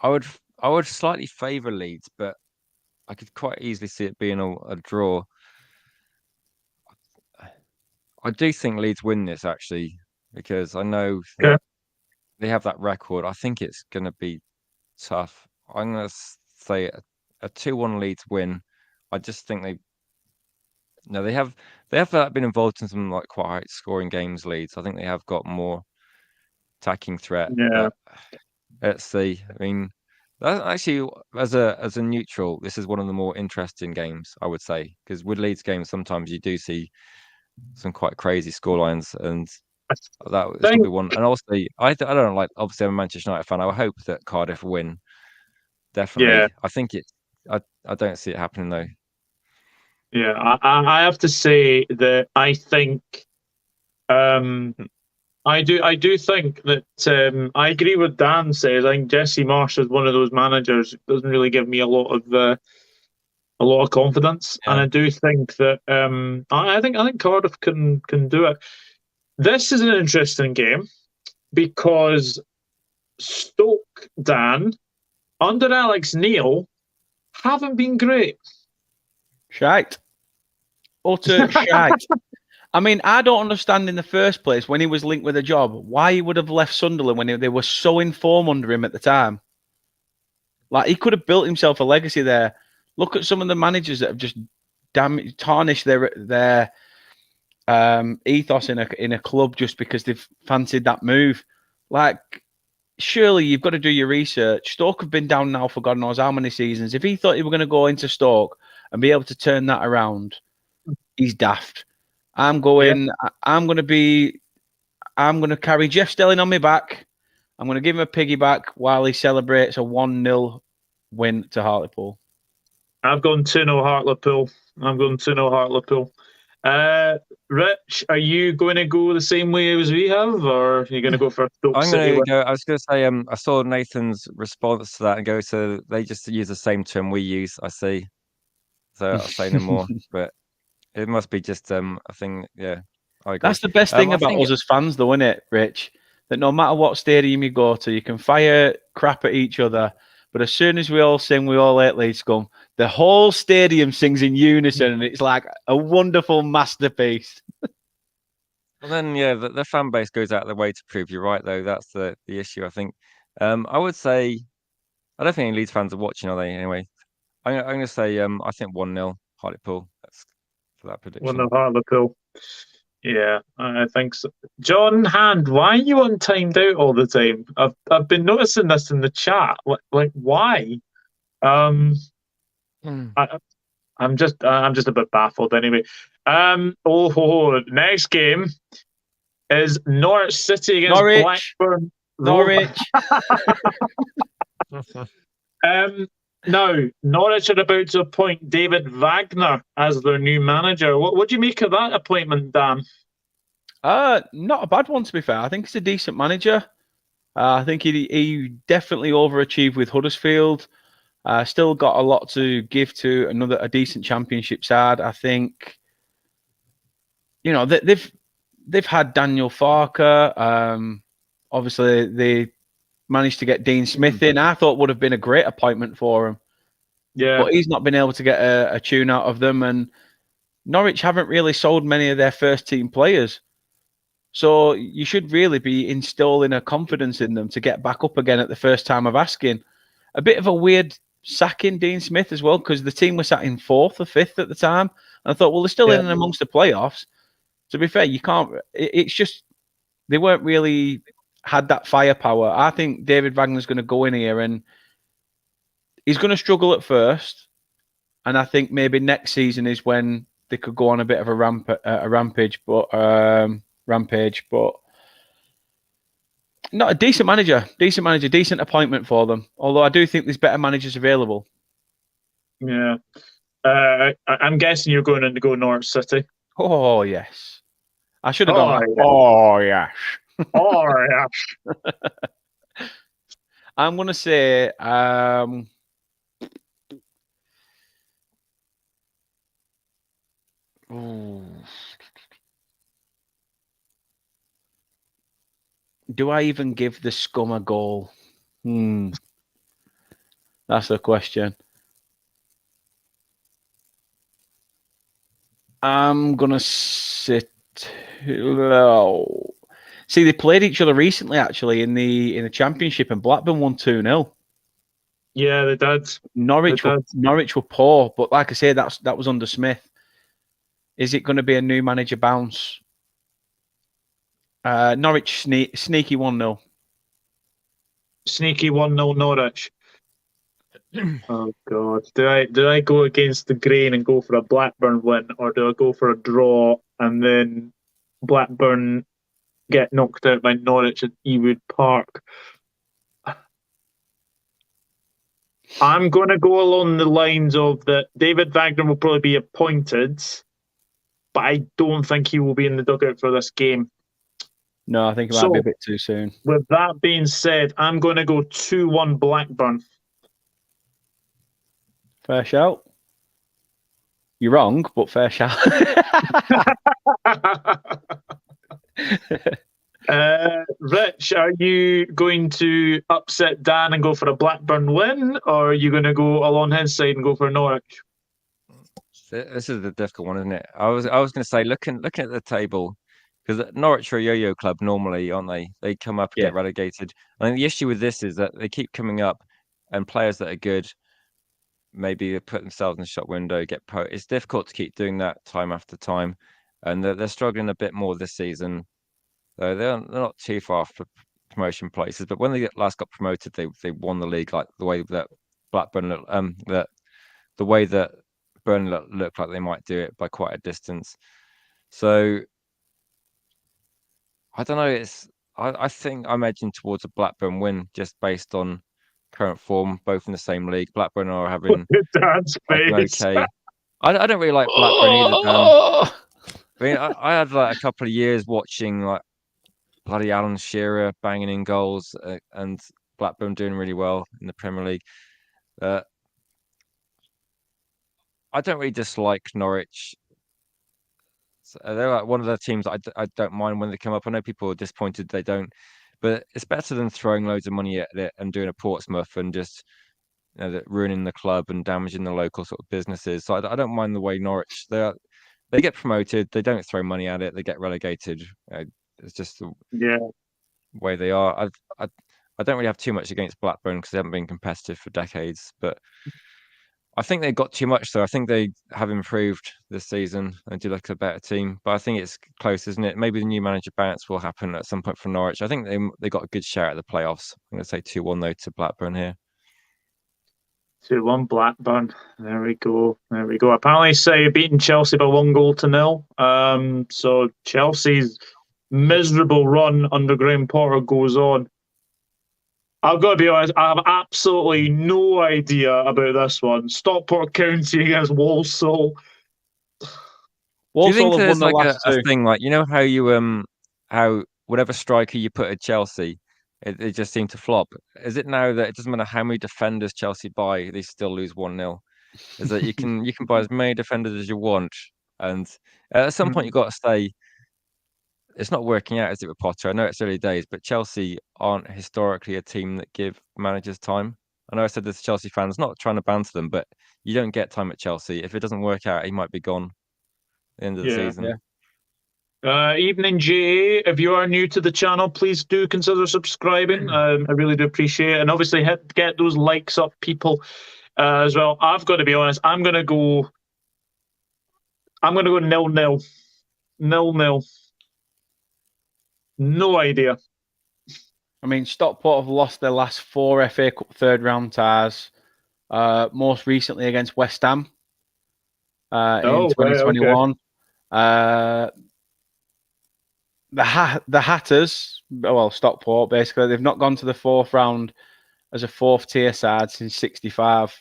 I would slightly favour Leeds, but I could quite easily see it being a draw. I do think Leeds win this actually, because I know that they have that record. I think it's going to be tough. I'm going to say a 2-1 Leeds win. I just think they have been involved in some like quite high scoring games. Leeds. I think they have got more attacking threat. Yeah. But let's see. I mean, actually, as a neutral, this is one of the more interesting games, I would say, because with Leeds games, sometimes you do see some quite crazy scorelines, and this will be one. And also, I don't like. Obviously, I'm a Manchester United fan. I hope that Cardiff win. Definitely. Yeah. I think I don't see it happening though. Yeah, I have to say that I think I do think that I agree with Dan says. I think Jesse Marsh is one of those managers who doesn't really give me a lot of confidence, and I do think that I think Cardiff can do it. This is an interesting game because Stoke, Dan, under Alex Neil, haven't been great. Shite. Utter shite. I mean, I don't understand in the first place when he was linked with a job why he would have left Sunderland when they were so in form under him at the time. Like, he could have built himself a legacy there. Look at some of the managers that have just tarnished their ethos in a club just because they've fancied that move. Like, surely you've got to do your research. Stoke have been down now for God knows how many seasons. If he thought he were going to go into Stoke and be able to turn that around, he's daft. I'm going to carry Jeff Stelling on my back. I'm going to give him a piggyback while he celebrates a 1-0 win to Hartlepool. I've gone 2-0 Hartlepool. Rich, are you going to go the same way as we have, or are you going to go for Stoke I'm City? going to go. I was going to say, I saw Nathan's response to that and go, so they just use the same term we use. I see. So I'll say no more. But it must be just a thing. Yeah, I agree. That's the best thing about us as fans, though, isn't it, Rich? That no matter what stadium you go to, you can fire crap at each other. But as soon as we all sing, we all hate Leeds Scum, the whole stadium sings in unison, and it's like a wonderful masterpiece. Well, then, yeah, the fan base goes out of their way to prove you're right, though. That's the issue, I think. I would say, I don't think any Leeds fans are watching, are they? Anyway, I'm going to say, I think 1-0 Hartlepool. That's for that prediction. 1-0 Hartlepool. Yeah, I think so. John Hand, why are you on timed out all the time? I've been noticing this in the chat. Like why? I'm just a bit baffled anyway. Next game is Norwich City against Blackburn. Norwich. Now, Norwich are about to appoint David Wagner as their new manager. What do you make of that appointment, Dan? Not a bad one, to be fair. I think he's a decent manager. I think he definitely overachieved with Huddersfield. Still got a lot to give to a decent championship side. I think, they've had Daniel Farker. Obviously, they managed to get Dean Smith in. I thought would have been a great appointment for him. Yeah, but he's not been able to get a tune out of them. And Norwich haven't really sold many of their first team players. So you should really be installing a confidence in them to get back up again at the first time of asking. A bit of a weird sacking Dean Smith as well, because the team was sat in 4th or 5th at the time. And I thought, well, they're still in and amongst the playoffs. To be fair, you can't. It's just they weren't really had that firepower. I think David Wagner's going to go in here and he's going to struggle at first. And I think maybe next season is when they could go on a bit of a rampage, but not a decent manager, decent appointment for them. Although I do think there's better managers available. Yeah. I'm guessing you're going to go Norwich City. Oh, yes. I should have gone. Yeah. Oh, yes. Oh, yes. I'm going to say... Do I even give the scum a goal? That's the question. I'm gonna sit. See, they played each other recently, actually, in the Championship, and Blackburn won 2-0. Yeah, they did. Norwich were poor, but like I say, that was under Smith. Is it going to be a new manager bounce? Norwich sneaky 1-0. Sneaky 1-0 Norwich. Oh God! Do I go against the grain and go for a Blackburn win, or do I go for a draw and then Blackburn get knocked out by Norwich at Ewood Park? I'm going to go along the lines of that David Wagner will probably be appointed, but I don't think he will be in the dugout for this game. No, I think it might be a bit too soon. With that being said, I'm going to go 2-1 Blackburn. Fair shout. You're wrong, but fair shout. Rich, are you going to upset Dan and go for a Blackburn win, or are you going to go along his side and go for Norwich? This is the difficult one, isn't it? I was going to say, looking at the table, because Norwich are a yo-yo club normally, aren't they? They come up and get relegated. I think the issue with this is that they keep coming up, and players that are good maybe put themselves in the shop window, it's difficult to keep doing that time after time, and they're struggling a bit more this season. They're not too far off promotion places, but when they last got promoted, they won the league like the way that Blackburn the way that Burnley looked like they might do it by quite a distance. So I don't know. I think I'm edging towards a Blackburn win just based on current form, both in the same league. Blackburn are having okay. I don't really like Blackburn either, Dan. I mean, I had like a couple of years watching like bloody Alan Shearer banging in goals and Blackburn doing really well in the Premier League. I don't really dislike Norwich. They're like one of the teams I don't mind when they come up. I know people are disappointed they don't, but it's better than throwing loads of money at it and doing a Portsmouth and just ruining the club and damaging the local sort of businesses. So I don't mind the way Norwich they get promoted. They don't throw money at it. They get relegated. It's just the way they are. I don't really have too much against Blackburn because they haven't been competitive for decades, but I think they got too much, though. I think they have improved this season and do look a better team. But I think it's close, isn't it? Maybe the new manager bounce will happen at some point for Norwich. I think they got a good shout at the playoffs. I'm going to say 2-1, though, to Blackburn here. 2-1 Blackburn. There we go. Apparently, say beating Chelsea by 1-0. So Chelsea's miserable run under Graham Potter goes on. I've got to be honest, I have absolutely no idea about this one. Stockport County against Walsall. Do you think there's like a thing, like, you know how you how whatever striker you put at Chelsea, it just seemed to flop? Is it now that it doesn't matter how many defenders Chelsea buy, they still lose 1-0? Is that you can buy as many defenders as you want, and at some point you've got to say it's not working out, is it, with Potter? I know it's early days, but Chelsea aren't historically a team that give managers time. I know I said this to Chelsea fans, not trying to banter them, but you don't get time at Chelsea. If it doesn't work out, he might be gone. the end of the season. yeah. Evening, JA. If you are new to the channel, please do consider subscribing. I really do appreciate it. And obviously, get those likes up, people, as well. I've got to be honest. I'm going to go 0-0. 0-0. No idea. I mean, Stockport have lost their last 4 FA Cup third round ties. Most recently against West Ham in 2021. Right, okay. The Hatters, well, Stockport, basically, they've not gone to the 4th round as a 4th tier side since '65.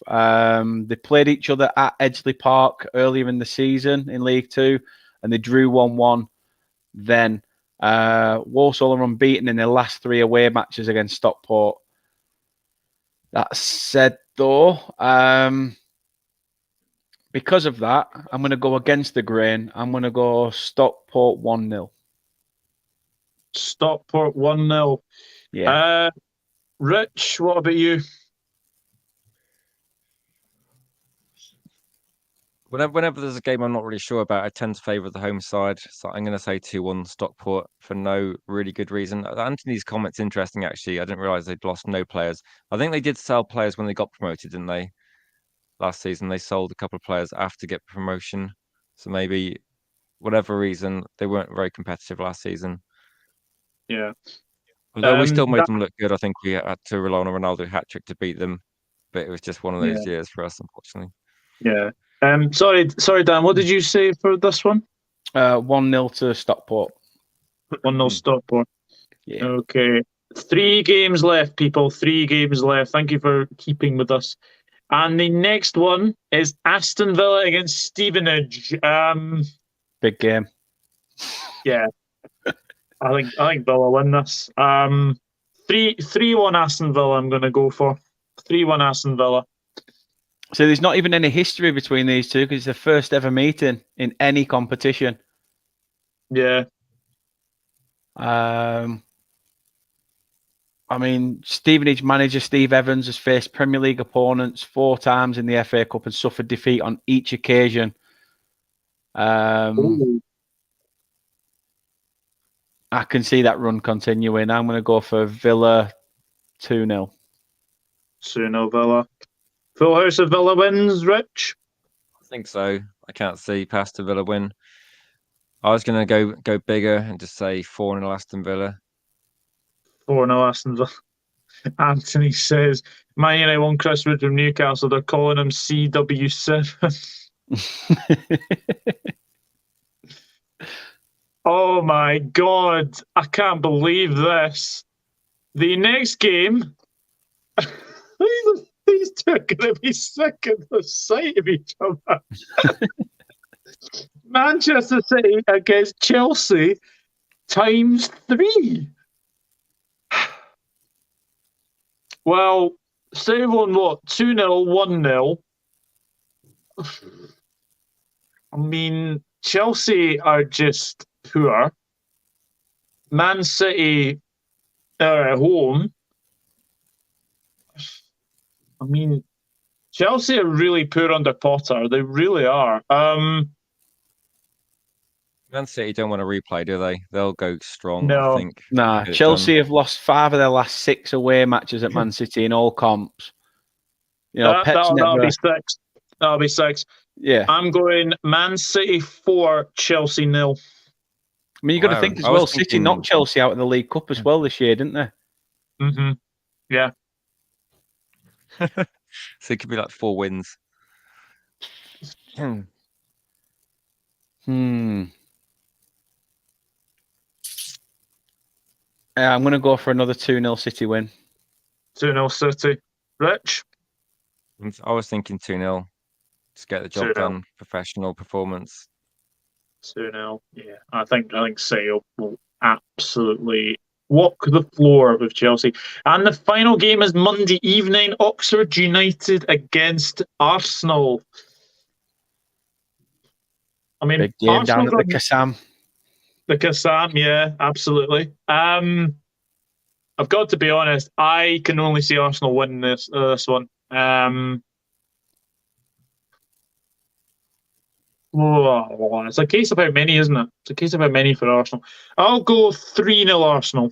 They played each other at Edgeley Park earlier in the season in League Two, and they drew 1-1 then. Walsall are unbeaten in their last 3 away matches against Stockport. That said, though, because of that, I'm going to go against the grain. I'm going to go Stockport 1-0. Stockport 1-0. Yeah. Rich, what about you? Whenever there's a game I'm not really sure about, I tend to favour the home side. So I'm going to say 2-1 Stockport for no really good reason. Anthony's comment's interesting, actually. I didn't realise they'd lost no players. I think they did sell players when they got promoted, didn't they? Last season, they sold a couple of players after get promotion. So maybe, whatever reason, they weren't very competitive last season. Yeah. Although we still made them look good. I think we had to rely on a Ronaldo hat-trick to beat them. But it was just one of those years for us, unfortunately. Yeah. Sorry, Dan. What did you say for this one? 1-0 to Stockport. 1-0 Stockport. Yeah. Okay. 3 games left, people. 3 games left. Thank you for keeping with us. And the next one is Aston Villa against Stevenage. Big game. Yeah. I think Villa win this. 3-1 Aston Villa. I'm going to go for 3-1 Aston Villa. So there's not even any history between these two because it's their first ever meeting in any competition. Yeah. I mean, Stevenage manager Steve Evans has faced Premier League opponents 4 times in the FA Cup and suffered defeat on each occasion. I can see that run continuing. I'm going to go for Villa 2-0. 2-0 Villa. Full house of Villa wins, Rich? I think so. I can't see past a Villa win. I was going to go bigger and just say 4-0 Aston Villa. 4-0 Aston Villa. Anthony says, Man United won Chris Wood from Newcastle. They're calling him CW7. Oh my God. I can't believe this. The next game, these two are going to be sick at the sight of each other. Manchester City against Chelsea ×3. Well, City won what? 2-0, 1-0. I mean, Chelsea are just poor. Man City are at home. I mean, Chelsea are really poor under Potter. They really are. Man City don't want to replay, do they? They'll go strong, No. I think. Nah, Chelsea have lost 5 of their last 6 away matches at Man City in all comps. You know, that'll be 6. That'll be 6. Yeah. I'm going Man City 4, Chelsea 0. I mean, you've got to think as well, City knocked Chelsea out in the League Cup as well this year, didn't they? Mm-hmm. Yeah. So it could be like 4 wins. I'm going to go for another 2-0 City win. 2-0 City. Rich? I was thinking 2-0. Just get the job done. Professional performance. 2-0. Yeah. I think City will absolutely walk the floor with Chelsea. And the final game is Monday evening. Oxford United against Arsenal. I mean, big game down at the Kassam. The Kassam, yeah, absolutely. I've got to be honest. I can only see Arsenal winning this one. Oh, it's a case of how many, isn't it? It's a case of how many for Arsenal. I'll go 3-0 Arsenal.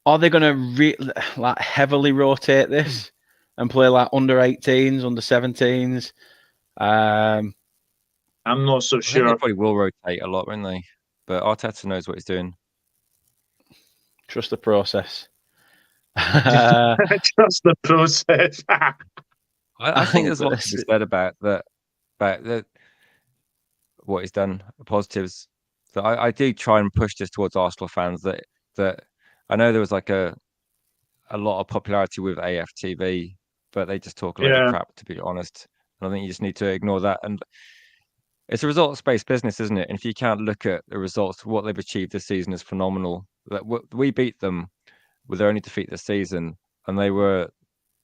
Are they going to heavily rotate this and play like under 18s, under 17s? I'm not so I think sure. they probably will rotate a lot, won't they? But Arteta knows what he's doing. Trust the process. Trust the process. I think there's a lot to be said about that. What he's done, the positives. So I do try and push this towards Arsenal fans that I know there was like a lot of popularity with AFTV, but they just talk a load of crap, to be honest. And I think you just need to ignore that. And it's a results-based business, isn't it? And if you can't look at the results, what they've achieved this season is phenomenal. That we beat them with their only defeat this season, and they were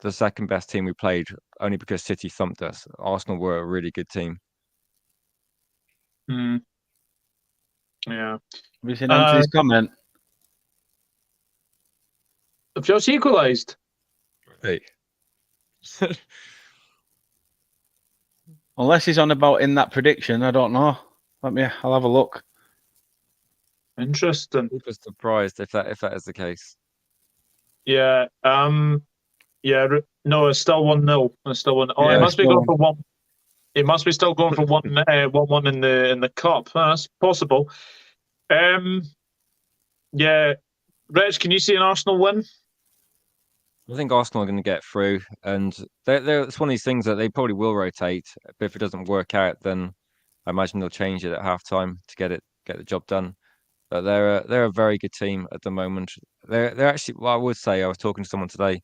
the second best team we played only because City thumped us. Arsenal were a really good team. Yeah. Have you seen Anthony's comment? Have Chelsea equalised? Hey. Unless he's on about in that prediction, I don't know. I'll have a look. Interesting. People are surprised if that is the case. Yeah. Yeah. No, it's still 1-0. It's still 1. Oh, Yeah, it must be going still- for one. It must be still going for 1-1 in the cup. That's possible. Yeah. Reg, can you see an Arsenal win? I think Arsenal are going to get through, and it's one of these things that they probably will rotate. But if it doesn't work out, then I imagine they'll change it at halftime to get the job done. But they're a very good team at the moment. They're actually. Well, I would say I was talking to someone today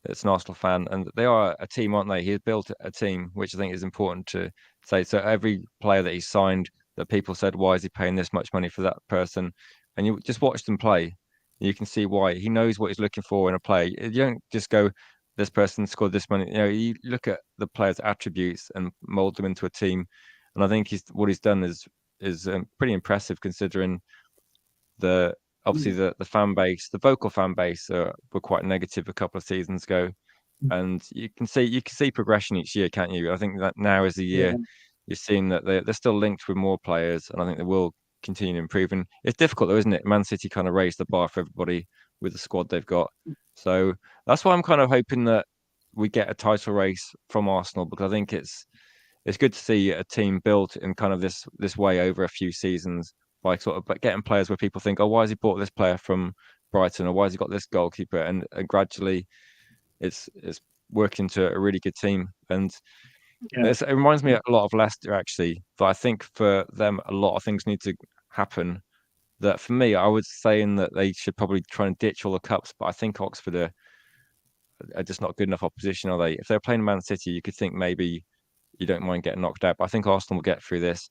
that's an Arsenal fan, and they are a team, aren't they? He's built a team, which I think is important to say. So every player that he signed, that people said, why is he paying this much money for that person? And you just watch them play. You can see why. He knows what he's looking for in a player. You don't just go, this person scored this money. You look at the player's attributes and mold them into a team. And I think what he's done is pretty impressive, considering obviously the fan base, the vocal fan base were quite negative a couple of seasons ago. And you can see progression each year, can't you? I think that now is the year you're seeing that they're still linked with more players, and I think they will continue improving. It's difficult though, isn't it? Man City kind of raised the bar for everybody with the squad they've got. So that's why I'm kind of hoping that we get a title race from Arsenal, because I think it's good to see a team built in kind of this way over a few seasons, by sort of getting players where people think, oh, why has he bought this player from Brighton, or why has he got this goalkeeper? And gradually it's working to a really good team. And it reminds me a lot of Leicester, actually. But I think for them, a lot of things need to happen. That for me, I was saying that they should probably try and ditch all the cups, but I think Oxford are just not good enough opposition, are they? If they're playing Man City, you could think maybe you don't mind getting knocked out, but I think Arsenal will get through this.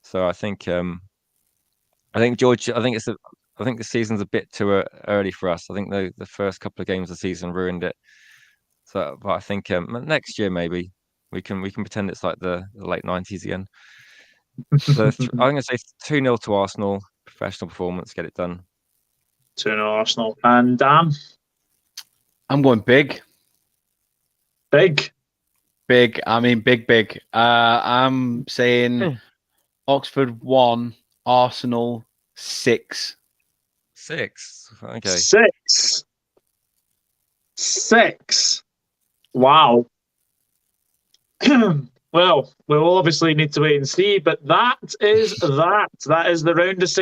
So I think George, I think the season's a bit too early for us. I think the first couple of games of the season ruined it. So, but I think next year maybe we can pretend it's like the late 90s again. So I'm going to say 2-0 to Arsenal. Professional performance, get it done. 2-0 Arsenal. And Dan? I'm going big. Big? Big. I mean, big. I'm saying Oxford 1, Arsenal 6. 6. Okay. 6. Wow. Well, we will obviously need to wait and see, but that is that. That is the round of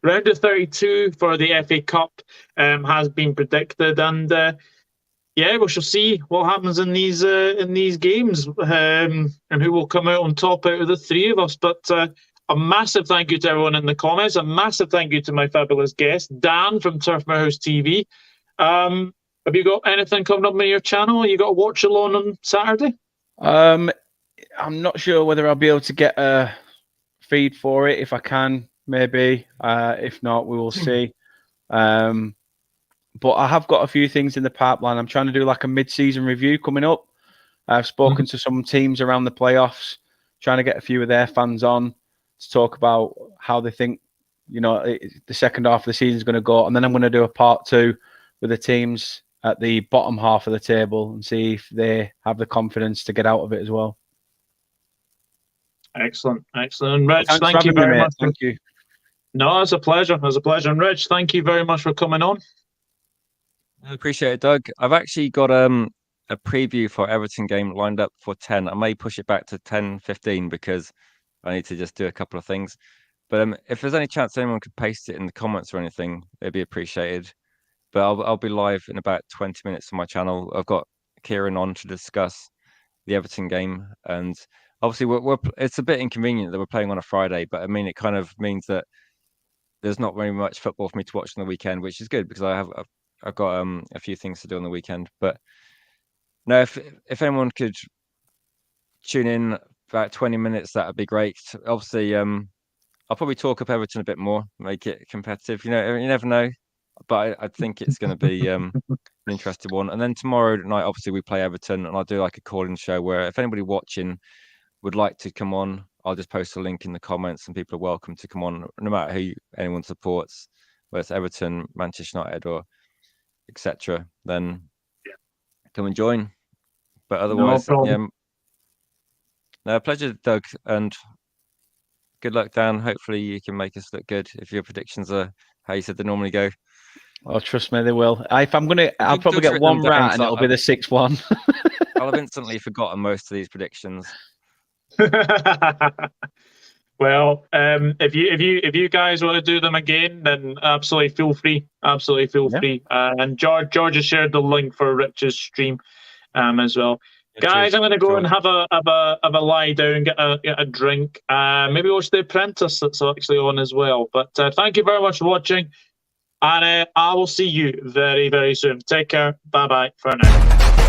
round of 32 for the FA Cup has been predicted, and we shall see what happens in these games, and who will come out on top out of the three of us. But a massive thank you to everyone in the comments. A massive thank you to my fabulous guest, Dan from Turf Moorhouse TV. Have you got anything coming up on your channel? You got a watch along on Saturday? I'm not sure whether I'll be able to get a feed for it. If I can, maybe. If not, we will see. But I have got a few things in the pipeline. I'm trying to do like a mid-season review coming up. I've spoken to some teams around the playoffs, trying to get a few of their fans on to talk about how they think, the second half of the season is going to go. And then I'm going to do a part 2 with the teams at the bottom half of the table and see if they have the confidence to get out of it as well. Excellent. And Rich, Thanks thank for you having me, very mate. much. Thank you. No, it's a pleasure. And Rich, thank you very much for coming on. I appreciate it, Doug. I've actually got a preview for Everton game lined up for 10. I may push it back to 10:15 because I need to just do a couple of things. But if there's any chance anyone could paste it in the comments or anything, it'd be appreciated. But I'll be live in about 20 minutes on my channel. I've got Kieran on to discuss the Everton game, and obviously it's a bit inconvenient that we're playing on a Friday, but I mean it kind of means that there's not very much football for me to watch on the weekend, which is good because I've got a few things to do on the weekend. But no, if anyone could tune in about 20 minutes, that would be great. Obviously, I'll probably talk up Everton a bit more, make it competitive. You never know, but I think it's going to be an interesting one. And then tomorrow night, obviously, we play Everton, and I'll do like a call-in show where if anybody watching would like to come on, I'll just post a link in the comments, and people are welcome to come on, no matter who anyone supports, whether it's Everton, Manchester United, or etc. Then come and join. But otherwise, no, pleasure, Doug, and good luck, Dan. Hopefully you can make us look good if your predictions are how you said they normally go. Oh, trust me, they will. I'll probably get one right, and it'll be the 6-1. I'll have instantly forgotten most of these predictions. Well, if you guys want to do them again, then absolutely feel free. Free. And George has shared the link for Rich's stream as well. Guys, I'm going to go and have a lie down, get a drink. Maybe watch The Apprentice that's actually on as well. But thank you very much for watching, and I will see you very, very soon. Take care. Bye bye for now.